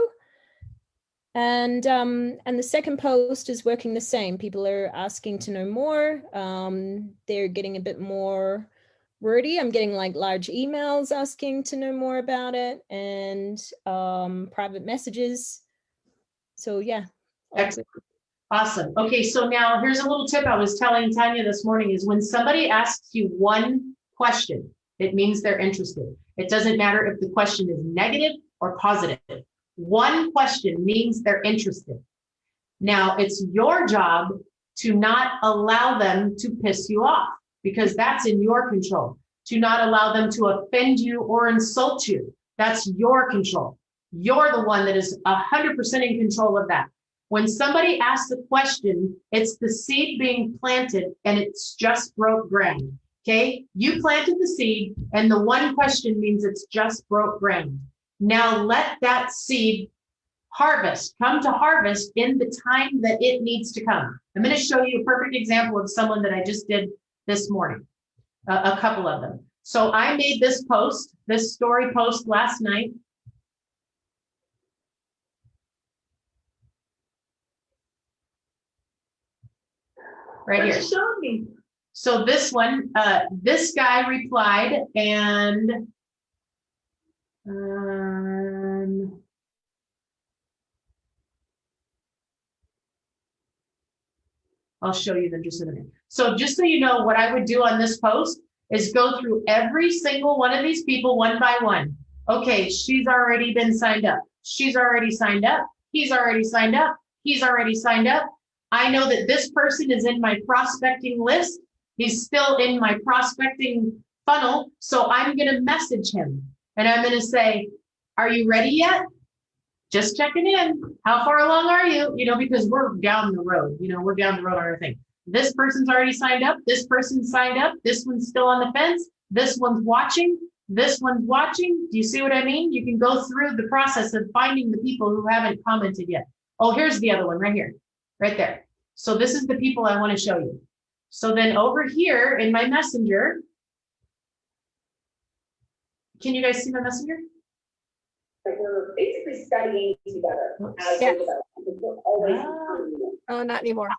And the second post is working the same. People are asking to know more. They're getting a bit more wordy. I'm getting like large emails asking to know more about it, and private messages. So yeah. Excellent. Awesome. Okay, so now here's a little tip I was telling Tanya this morning is when somebody asks you one question, it means they're interested. It doesn't matter if the question is negative or positive. One question means they're interested. Now, it's your job to not allow them to piss you off, because that's in your control. To not allow them to offend you or insult you. That's your control. You're the one that is 100% in control of that. When somebody asks a question, it's the seed being planted and it's just broke ground. Okay, you planted the seed and the one question means it's just broke ground. Now let that seed come to harvest in the time that it needs to come. I'm going to show you a perfect example of someone that I just did this morning, a couple of them. So I made this story post last night. Right here. Show me. So this one, this guy replied, and I'll show you them just in a minute. So just so you know, what I would do on this post is go through every single one of these people one by one. Okay, she's already been signed up. She's already signed up. He's already signed up. He's already signed up. I know that this person is in my prospecting list. He's still in my prospecting funnel. So I'm going to message him and I'm going to say, are you ready yet? Just checking in. How far along are you? You know, because we're down the road, we're down the road on our thing. This person's already signed up. This person's signed up. This one's still on the fence. This one's watching. This one's watching. Do you see what I mean? You can go through the process of finding the people who haven't commented yet. Oh, here's the other one right here, right there. So this is the people I want to show you. So then over here in my messenger, can you guys see my messenger? We're basically studying together. Yeah. Oh, not anymore.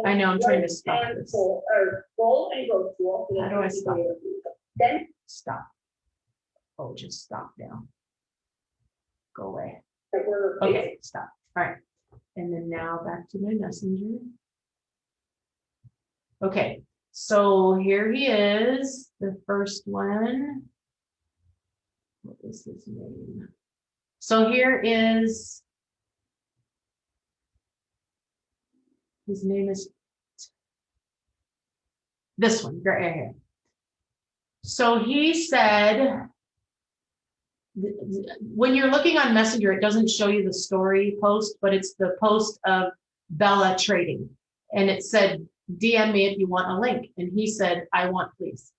I know, I'm trying to stop this. Goal and growth tool. How do I stop? Then Stop. Oh, just stop now. Go away. we're Okay, stop. All right. And then now back to my messenger. Okay, so here he is, the first one. What is his name? So here is, his name is this one right here. So he said, when you're looking on Messenger, it doesn't show you the story post, but it's the post of Bella Trading. And it said, DM me if you want a link. And he said, I want, please.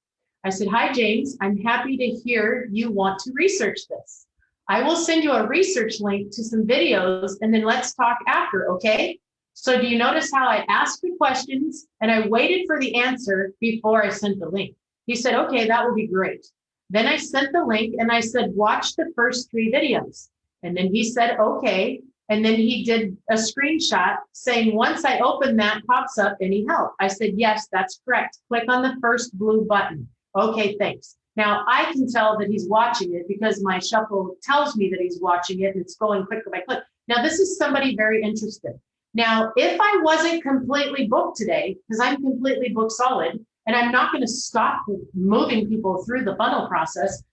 I said, hi, James. I'm happy to hear you want to research this. I will send you a research link to some videos and then let's talk after, okay? So do you notice how I asked the questions and I waited for the answer before I sent the link? He said, okay, that would be great. Then I sent the link and I said, watch the first 3 videos. And then he said, okay. And then he did a screenshot saying, once I open that, pops up any help. I said, yes, that's correct. Click on the first blue button. Okay, thanks. Now I can tell that he's watching it because my shuffle tells me that he's watching it and it's going click by click. Now this is somebody very interested. Now, if I wasn't completely booked today, because I'm completely booked solid, and I'm not going to stop moving people through the funnel process,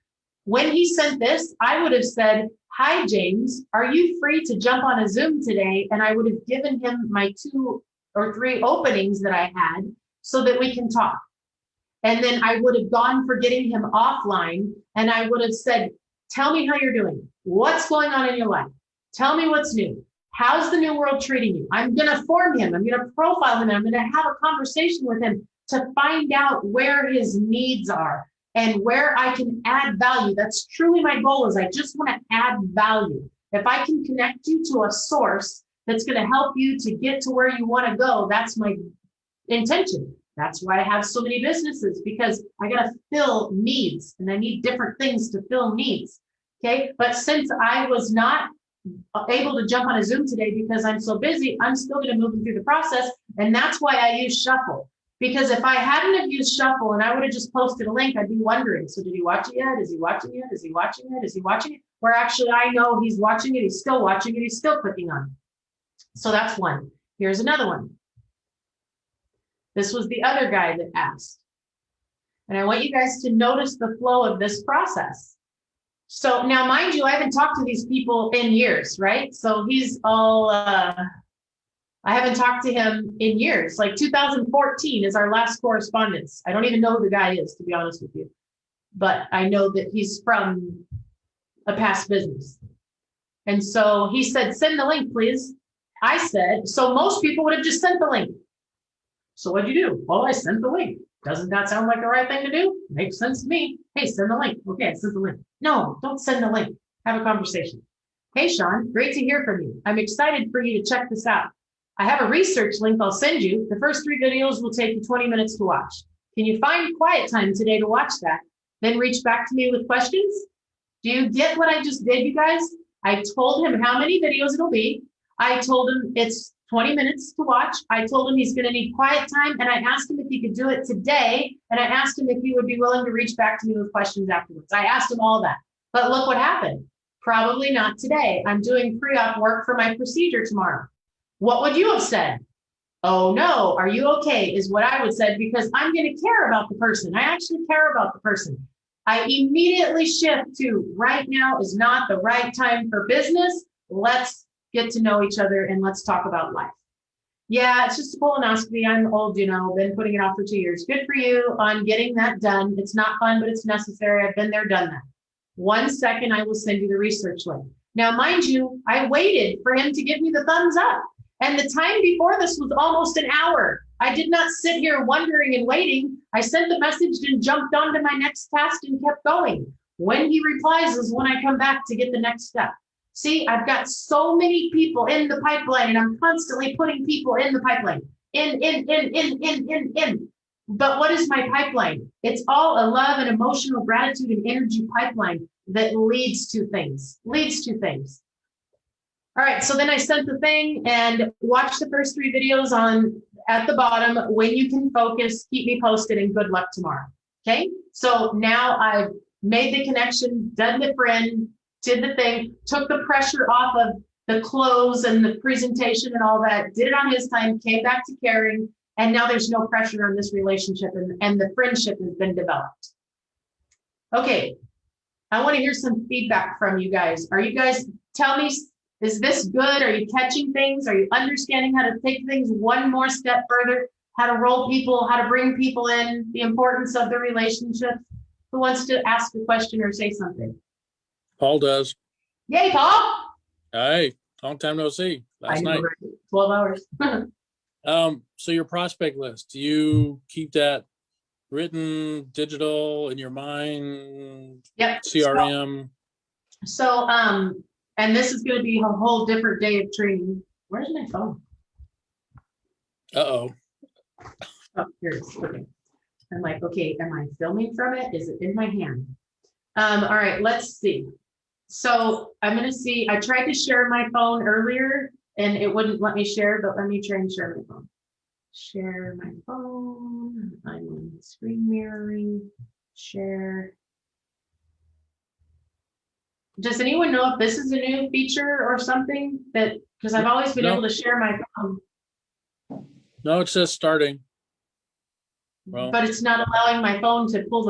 When he sent this, I would have said, hi, James, are you free to jump on a Zoom today? And I would have given him my 2 or 3 openings that I had so that we can talk. And then I would have gone for getting him offline, and I would have said, tell me how you're doing. What's going on in your life? Tell me what's new. How's the new world treating you? I'm going to form him. I'm going to profile him. And I'm going to have a conversation with him to find out where his needs are and where I can add value. That's truly my goal, is I just want to add value. If I can connect you to a source that's going to help you to get to where you want to go, that's my intention. That's why I have so many businesses, because I got to fill needs, and I need different things to fill needs. Okay. But since I was not able to jump on a Zoom today because I'm so busy, I'm still going to move him through the process. And that's why I use Shuffle. Because if I hadn't have used Shuffle and I would have just posted a link, I'd be wondering, so did he watch it yet? Is he watching it? Is he watching it? Is he watching it? Where actually I know he's watching it. He's still watching it. He's still clicking on it. So that's one. Here's another one. This was the other guy that asked. And I want you guys to notice the flow of this process. So now, mind you, I haven't talked to these people in years, right? So he's all, I haven't talked to him in years. Like 2014 is our last correspondence. I don't even know who the guy is, to be honest with you. But I know that he's from a past business. And so he said, send the link, please. I said, so most people would have just sent the link. So what'd you do? Well, I sent the link. Doesn't that sound like the right thing to do? Makes sense to me. Hey, send the link. Okay, I sent the link. No, don't send the link. Have a conversation. Hey, Sean, great to hear from you. I'm excited for you to check this out. I have a research link I'll send you. The first 3 videos will take you 20 minutes to watch. Can you find quiet time today to watch that? Then reach back to me with questions. Do you get what I just did, you guys? I told him how many videos it'll be. I told him it's 20 minutes to watch. I told him he's going to need quiet time, and I asked him if he could do it today, and I asked him if he would be willing to reach back to me with questions afterwards. I asked him all that, but look what happened. Probably not today. I'm doing pre-op work for my procedure tomorrow. What would you have said? Oh no, are you okay? Is what I would say, because I'm going to care about the person. I actually care about the person. I immediately shift to right now is not the right time for business. Let's get to know each other and let's talk about life. Yeah, it's just a colonoscopy. I'm old, you know, been putting it off for 2 years. Good for you on getting that done. It's not fun, but it's necessary. I've been there, done that. 1 second, I will send you the research link. Now, mind you, I waited for him to give me the thumbs up. And the time before this was almost an hour. I did not sit here wondering and waiting. I sent the message and jumped on to my next task and kept going. When he replies is when I come back to get the next step. See, I've got so many people in the pipeline, and I'm constantly putting people in the pipeline. In. But what is my pipeline? It's all a love and emotional gratitude and energy pipeline that leads to things. All right, so then I sent the thing, and watch the first 3 videos on at the bottom. When you can focus, keep me posted, and good luck tomorrow. Okay, so now I've made the connection, done the friend, did the thing, took the pressure off of the close and the presentation and all that, did it on his time, came back to caring, and now there's no pressure on this relationship, and the friendship has been developed. Okay, I want to hear some feedback from you guys. Are you guys, tell me, is this good? Are you catching things? Are you understanding how to take things one more step further? How to roll people, how to bring people in, the importance of the relationship? Who wants to ask a question or say something? Paul does. Yay, Paul. Hey, long time no see. Last night. 12 hours. So your prospect list, do you keep that written, digital, in your mind? Yep. CRM? So, and this is going to be a whole different day of training. Where's my phone? Uh-oh. Oh, here it is. Okay. I'm like, okay, am I filming from it? Is it in my hand? All right, let's see. So I'm going to see, I tried to share my phone earlier and it wouldn't let me share, but let me try and share my phone. Share my phone. I'm on screen mirroring. Share. Does anyone know if this is a new feature or something that, because I've always been able to share my phone. No, it says starting. Well, but it's not allowing my phone to pull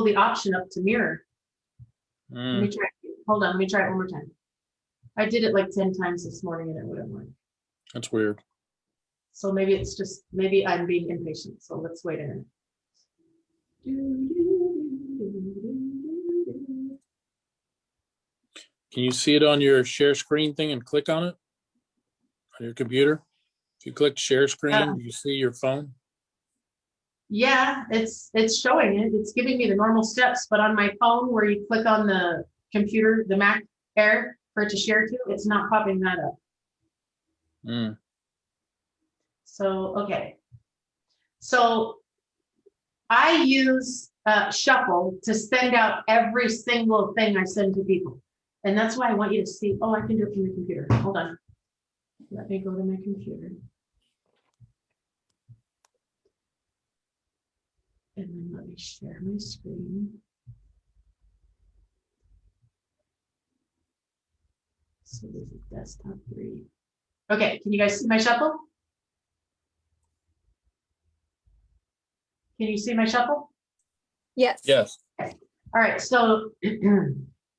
the option up to mirror. Let me try. Hold on, let me try it one more time. I did it like 10 times this morning and it wouldn't work. That's weird. So maybe it's just, maybe I'm being impatient. So let's wait a minute. Can you see it on your share screen thing and click on it? On your computer? If you click share screen, you see your phone? Yeah, it's showing it. It's giving me the normal steps, but on my phone where you click on the computer, the Mac Air for it to share to, it's not popping that up. Mm. So, okay. So I use Shuffle to send out every single thing I send to people. And that's why I want you to see, oh, I can do it from the computer. Hold on. Let me go to my computer. And then let me share my screen. So this is desktop 3. Okay, can you guys see my Shuffle? Can you see my Shuffle? Yes. Yes. All right, so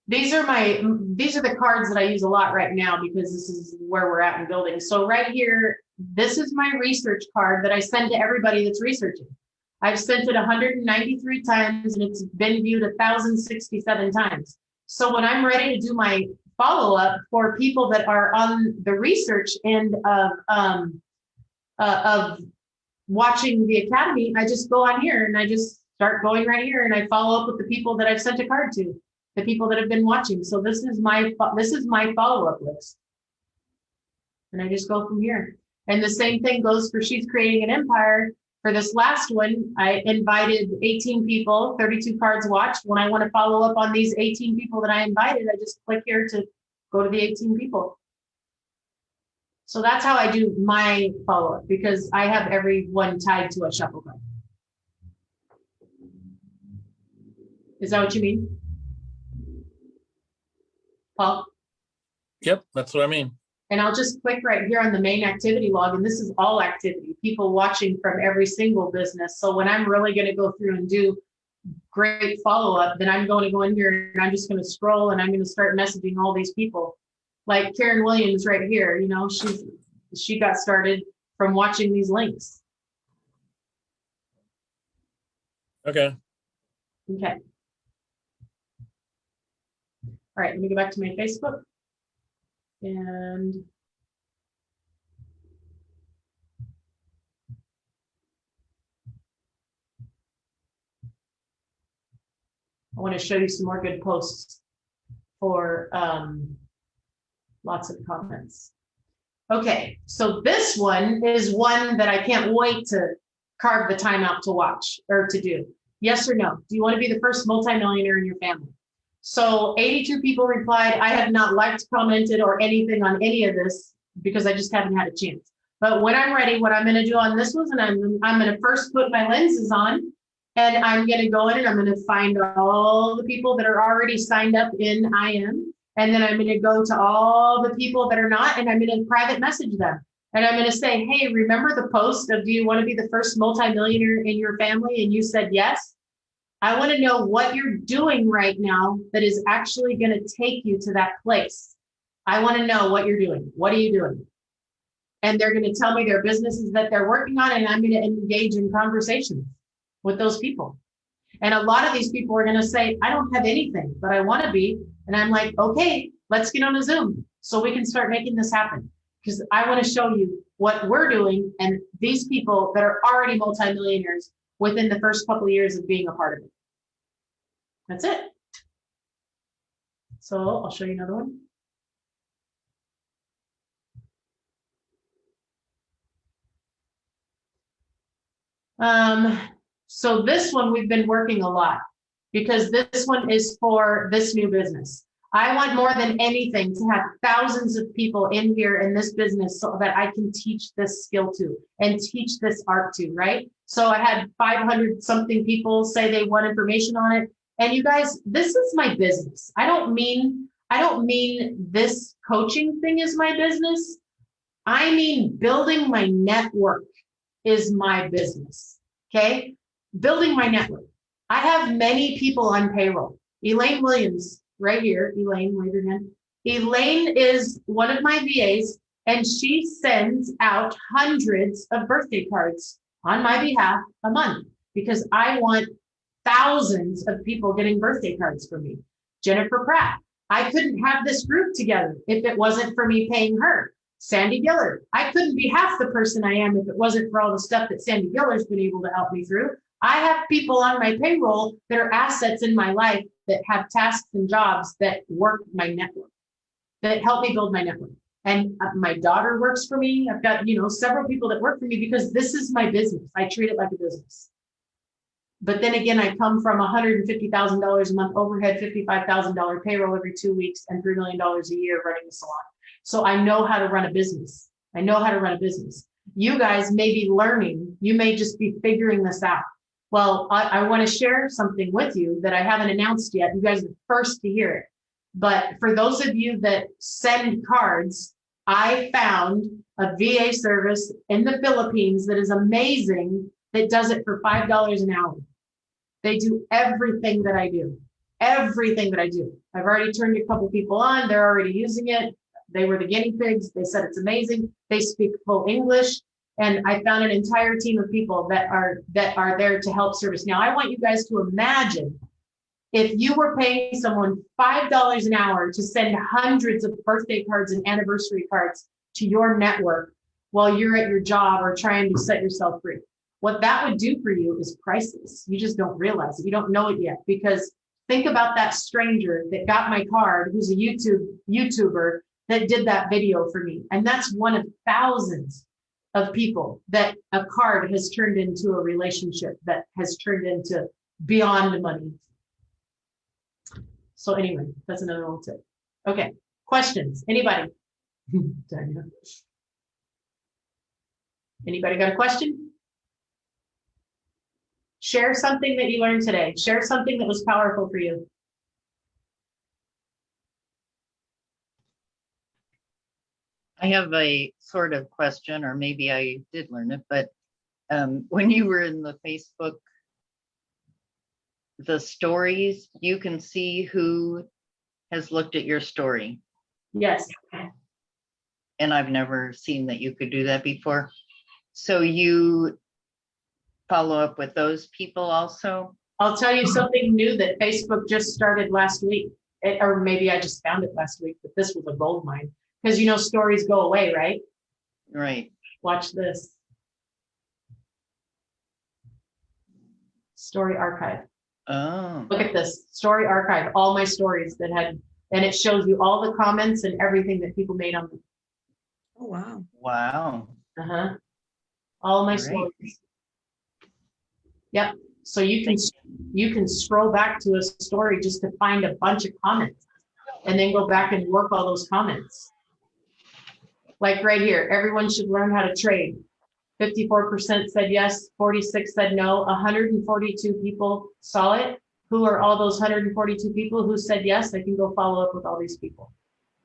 these are the cards that I use a lot right now because this is where we're at in building. So right here, this is my research card that I send to everybody that's researching. I've sent it 193 times and it's been viewed 1,067 times. So when I'm ready to do my follow-up for people that are on the research end of watching the Academy, I just go on here and I just start going right here and I follow up with the people that I've sent a card to, the people that have been watching. So this is my follow-up list. And I just go from here. And the same thing goes for She's Creating an Empire. For this last one, I invited 18 people, 32 cards watched. When I want to follow up on these 18 people that I invited, I just click here to go to the 18 people. So that's how I do my follow-up because I have everyone tied to a Shuffle card. Is that what you mean? Paul? Yep, that's what I mean. And I'll just click right here on the main activity log, and this is all activity, people watching from every single business. So when I'm really going to go through and do great follow-up, then I'm going to go in here and I'm just going to scroll and I'm going to start messaging all these people. Like Karen Williams right here, you know, she got started from watching these links. Okay. Okay. All right, let me go back to my Facebook. And I want to show you some more good posts for lots of comments. Okay, so this one is one that I can't wait to carve the time out to watch or to do. Yes or no? Do you want to be the first multimillionaire in your family? So 82 people replied. I have not liked, commented, or anything on any of this because I just haven't had a chance. But when I'm ready, what I'm going to do on this one, and I'm going to first put my lenses on, and I'm going to go in and I'm going to find all the people that are already signed up in IM, and then I'm going to go to all the people that are not, and I'm going to private message them. And I'm going to say, hey, remember the post of do you want to be the first multimillionaire in your family? And you said yes. I want to know what you're doing right now that is actually going to take you to that place. I want to know what you're doing. What are you doing? And they're going to tell me their businesses that they're working on, and I'm going to engage in conversations with those people. And a lot of these people are going to say, I don't have anything, but I want to be. And I'm like, okay, let's get on a Zoom so we can start making this happen. Because I want to show you what we're doing and these people that are already multimillionaires within the first couple of years of being a part of it. That's it. So I'll show you another one. So this one we've been working a lot because this one is for this new business. I want more than anything to have thousands of people in here in this business so that I can teach this skill to and teach this art to, right? So I had 500 something people say they want information on it. And you guys, this is my business. I don't mean this coaching thing is my business. I mean, building my network is my business. Okay. Building my network. I have many people on payroll. Elaine Williams right here, Elaine, wave your hand. Elaine is one of my VAs, and she sends out hundreds of birthday cards on my behalf a month because I want thousands of people getting birthday cards from me. Jennifer Pratt, I couldn't have this group together if it wasn't for me paying her. Sandy Gillard, I couldn't be half the person I am if it wasn't for all the stuff that Sandy Gillard's been able to help me through. I have people on my payroll that are assets in my life that have tasks and jobs that work my network, that help me build my network. And my daughter works for me. I've got, several people that work for me because this is my business. I treat it like a business. But then again, I come from $150,000 a month overhead, $55,000 payroll every 2 weeks, and $3 million a year running a salon. So I know how to run a business. I know how to run a business. You guys may be learning. You may just be figuring this out. Well, I want to share something with you that I haven't announced yet. You guys are the first to hear it. But for those of you that send cards, I found a VA service in the Philippines that is amazing, that does it for $5 an hour. They do everything that I do, everything that I do. I've already turned a couple people on. They're already using it. They were the guinea pigs. They said it's amazing. They speak full English. And I found an entire team of people that are there to help service. Now, I want you guys to imagine if you were paying someone $5 an hour to send hundreds of birthday cards and anniversary cards to your network while you're at your job or trying to set yourself free. What that would do for you is priceless. You just don't realize it. You don't know it yet, because think about that stranger that got my card, who's a YouTuber that did that video for me. And that's one of thousands of people that a card has turned into a relationship, that has turned into beyond money. So anyway, that's another little tip. Okay, questions? Anybody? Anybody got a question? Share something that you learned today. Share something that was powerful for you. I have a sort of question, or maybe I did learn it, but when you were in the Facebook, the stories, you can see who has looked at your story. Yes. And I've never seen that you could do that before. So you follow up with those people also? I'll tell you something new that Facebook just started last week. Or maybe I just found it last week, but this was a gold mine. Because stories go away, right? Right. Watch this. Story archive. Oh. Look at this. Story archive. All my stories that had, and it shows you all the comments and everything that people made on them. Oh, wow. Wow. Uh-huh. All my Great. stories. Yep. So you can scroll back to a story just to find a bunch of comments and then go back and work all those comments. Like right here, everyone should learn how to trade. 54% said yes, 46 said no, 142 people saw it. Who are all those 142 people who said yes? I can go follow up with all these people.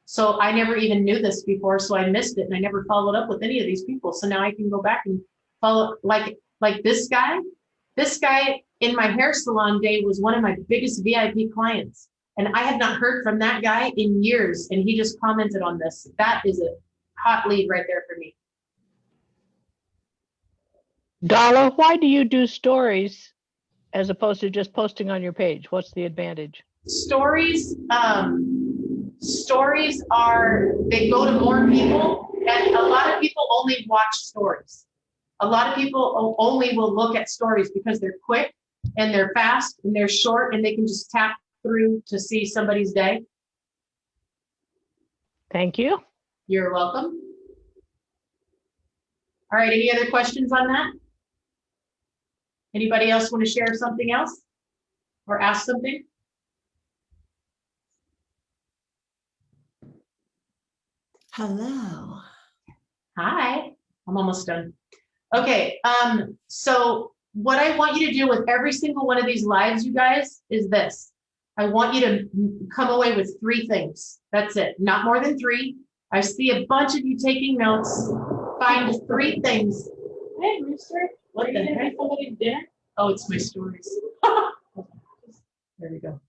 So I never even knew this before, so I missed it, and I never followed up with any of these people. So now I can go back and follow, like this guy. This guy in my hair salon day was one of my biggest VIP clients. And I had not heard from that guy in years, and he just commented on this. That is a hot lead right there for me. Darla, why do you do stories as opposed to just posting on your page? What's the advantage? Stories are, they go to more people, and a lot of people only watch stories. A lot of people only will look at stories because they're quick and they're fast and they're short, and they can just tap through to see somebody's day. Thank you. You're welcome. All right, any other questions on that? Anybody else want to share something else or ask something? Hello. Hi, I'm almost done. Okay, so what I want you to do with every single one of these lives, you guys, is this. I want you to come away with 3 things. That's it, not more than 3. I see a bunch of you taking notes. Find 3 things. Hey, Rooster, what the heck? Dinner? Oh, it's my stories. There we go.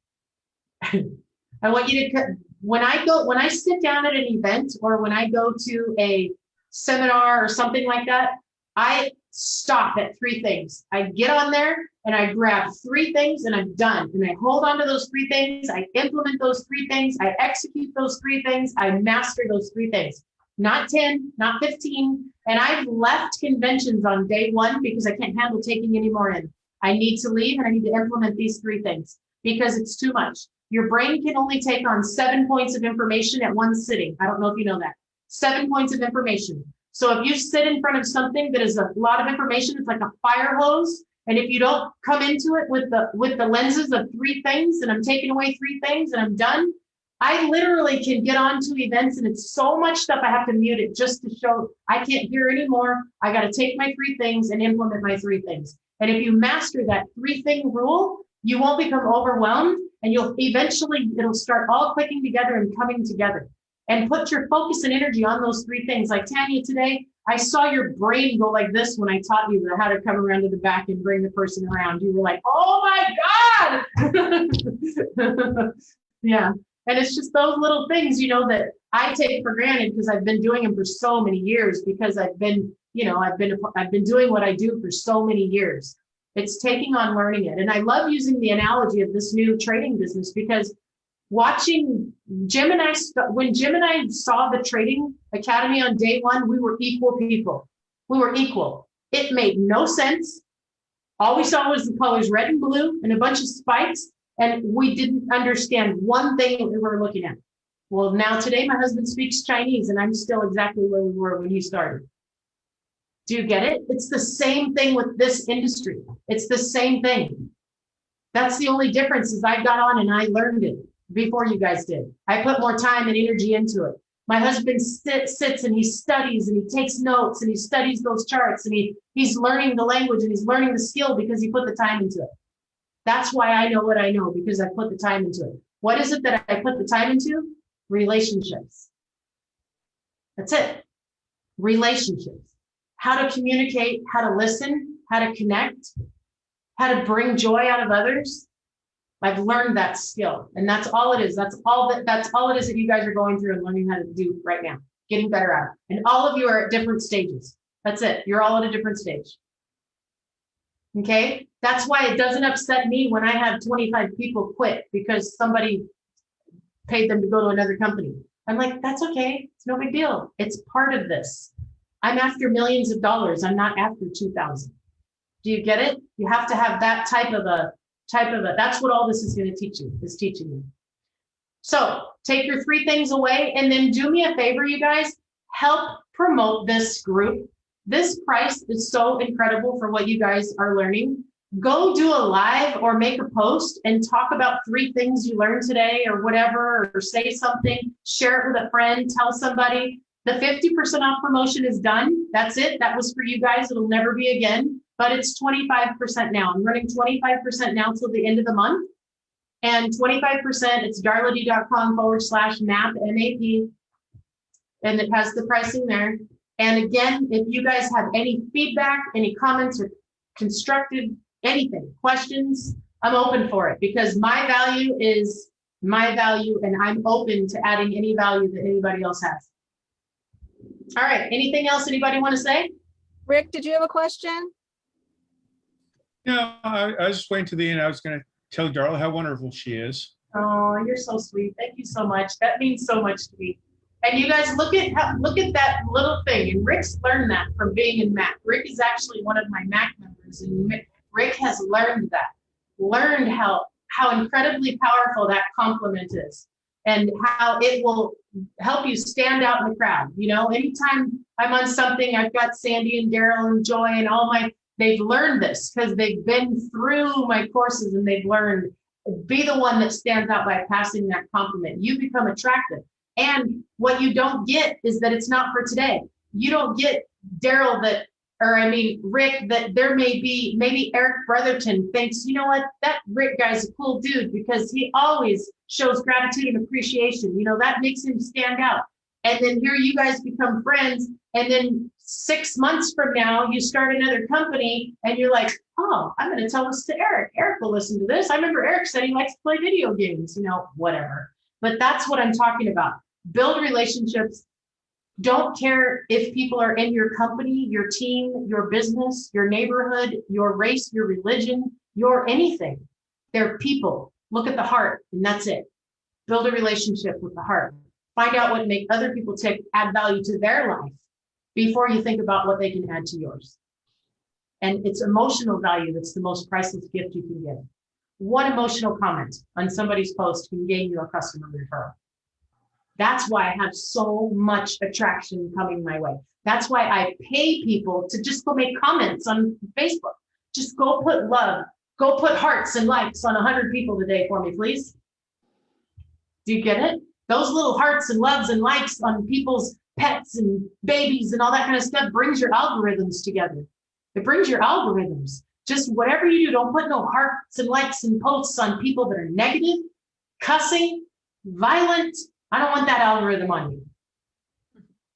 I want you to, when I sit down at an event or when I go to a seminar or something like that, I stop at 3 things. I get on there and I grab 3 things and I'm done. And I hold on to those 3 things. I implement those 3 things. I execute those 3 things. I master those 3 things. Not 10, not 15. And I've left conventions on day 1 because I can't handle taking any more in. I need to leave and I need to implement these 3 things because it's too much. Your brain can only take on 7 points of information at one sitting. I don't know if you know that. 7 points of information. So if you sit in front of something that is a lot of information, it's like a fire hose. And if you don't come into it with the lenses of 3 things, and I'm taking away 3 things and I'm done, I literally can get onto events and it's so much stuff I have to mute it just to show I can't hear anymore. I got to take my 3 things and implement my 3 things. And if you master that 3-thing rule, you won't become overwhelmed and you'll eventually, it'll start all clicking together and coming together. And put your focus and energy on those 3 things. Like Tanya today, I saw your brain go like this when I taught you how to come around to the back and bring the person around. You were like, oh my God. Yeah. And it's just those little things, that I take for granted because I've been doing them for so many years because I've been doing what I do for so many years. It's taking on learning it. And I love using the analogy of this new trading business because watching Jim and I, when Jim and I saw the Trading Academy on day 1, we were equal people. We were equal. It made no sense. All we saw was the colors red and blue and a bunch of spikes. And we didn't understand one thing that we were looking at. Well, now today my husband speaks Chinese and I'm still exactly where we were when he started. Do you get it? It's the same thing with this industry. It's the same thing. That's the only difference is I got on and I learned it before you guys did. I put more time and energy into it. My husband sits and he studies and he takes notes and he studies those charts and he's learning the language and he's learning the skill because he put the time into it. That's why I know what I know because I put the time into it. What is it that I put the time into? Relationships. That's it. Relationships. How to communicate, how to listen, how to connect, how to bring joy out of others. I've learned that skill and that's all it is. That's all it is that you guys are going through and learning how to do right now, getting better at it. And all of you are at different stages. That's it. You're all at a different stage. Okay. That's why it doesn't upset me when I have 25 people quit because somebody paid them to go to another company. I'm like, that's okay. It's no big deal. It's part of this. I'm after millions of dollars. I'm not after 2,000. Do you get it? You have to have that type of a, that's what all this is going to teach you, is teaching you. So take your 3 things away and then do me a favor, you guys, help promote this group. This price is so incredible for what you guys are learning. Go do a live or make a post and talk about 3 things you learned today or whatever, or say something, share it with a friend, tell somebody. The 50% off promotion is done. That's it. That was for you guys. It'll never be again, but it's 25% now. I'm running 25% now till the end of the month. And 25%, it's darlady.com/MAP, M-A-P. And it has the pricing there. And again, if you guys have any feedback, any comments or constructive, anything, questions, I'm open for it because my value is my value and I'm open to adding any value that anybody else has. All right, anything else anybody want to say? Rick, did you have a question? No, I was just waiting to the end. I was going to tell Darla how wonderful she is. Oh, you're so sweet. Thank you so much. That means so much to me. And you guys look at that little thing. And Rick's learned that from being in MAC. Rick is actually one of my MAC members, and Rick has learned how incredibly powerful that compliment is, and how it will help you stand out in the crowd. Anytime I'm on something, I've got Sandy and Daryl and Joy and they've learned this because they've been through my courses and they've learned. Be the one that stands out by passing that compliment. You become attractive. And what you don't get is that it's not for today. You don't get Daryl Rick, that there may be, maybe Eric Brotherton thinks, you know what, that Rick guy's a cool dude because he always shows gratitude and appreciation. That makes him stand out. And then here you guys become friends. And then 6 months from now, you start another company and you're like, oh, I'm going to tell this to Eric. Eric will listen to this. I remember Eric said he likes to play video games, whatever. but that's what I'm talking about. Build relationships. Don't care if people are in your company, your team, your business, your neighborhood, your race, your religion, your anything. They're people. Look at the heart, and that's it. Build a relationship with the heart. Find out what make other people tick, add value to their life before you think about what they can add to yours. And it's emotional value that's the most priceless gift you can give. One emotional comment on somebody's post can gain you a customer referral. That's why I have so much attraction coming my way. That's why I pay people to just go make comments on Facebook. Just go put love, go put hearts and likes on 100 people today for me, please. Do you get it? Those little hearts and loves and likes on people's pets and babies and all that kind of stuff brings your algorithms together. It brings your algorithms. Just whatever you do, don't put no hearts and likes and posts on people that are negative, cussing, violent. I don't want that algorithm on you.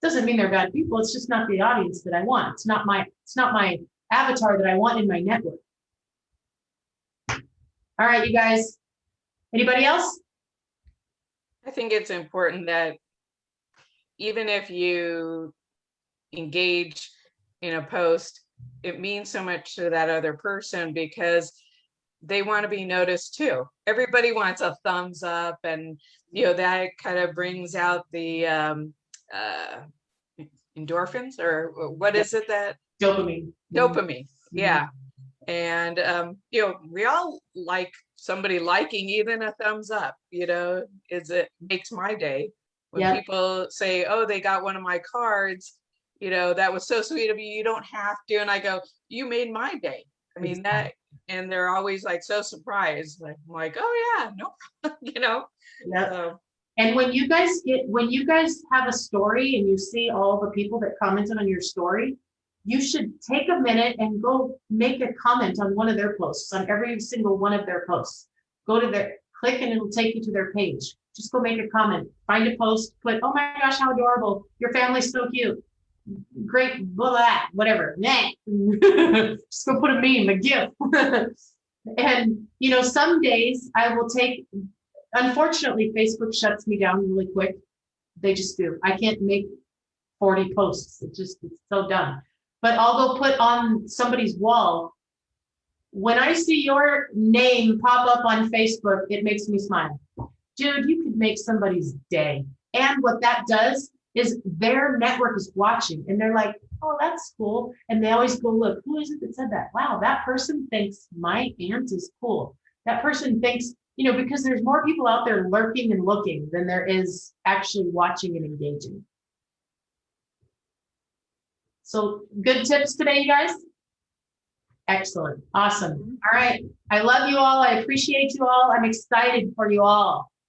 Doesn't mean they're bad people. It's just not the audience that I want. It's not my avatar that I want in my network. All right, you guys. Anybody else? I think it's important that even if you engage in a post, it means so much to that other person because they want to be noticed too. Everybody wants a thumbs up, and that kind of brings out the endorphins, or what is it that dopamine. Yeah. And we all like somebody liking even a thumbs up, it makes my day when people say, oh, they got one of my cards, that was so sweet of you, you don't have to. And I go, you made my day. I mean that, and they're always like so surprised. Like, I'm like, oh yeah, no problem, Yeah. So, and when you guys have a story and you see all the people that commented on your story, you should take a minute and go make a comment on one of their posts, on every single one of their posts. Go to their, click, and it'll take you to their page. Just go make a comment, find a post, put, oh my gosh, how adorable. Your family's so cute. Great, blah, blah, whatever. Just go put a meme, a GIF. And, some days I will take, unfortunately, Facebook shuts me down really quick. They just do. I can't make 40 posts. It's so done. But I'll go put on somebody's wall. When I see your name pop up on Facebook, it makes me smile. Dude, you could make somebody's day. And what that does is their network is watching and they're like, oh, that's cool. And they always go, look, who is it that said that? Wow, that person thinks my aunt is cool. That person thinks, because there's more people out there lurking and looking than there is actually watching and engaging. So good tips today, you guys. Excellent. Awesome. All right. I love you all. I appreciate you all. I'm excited for you all.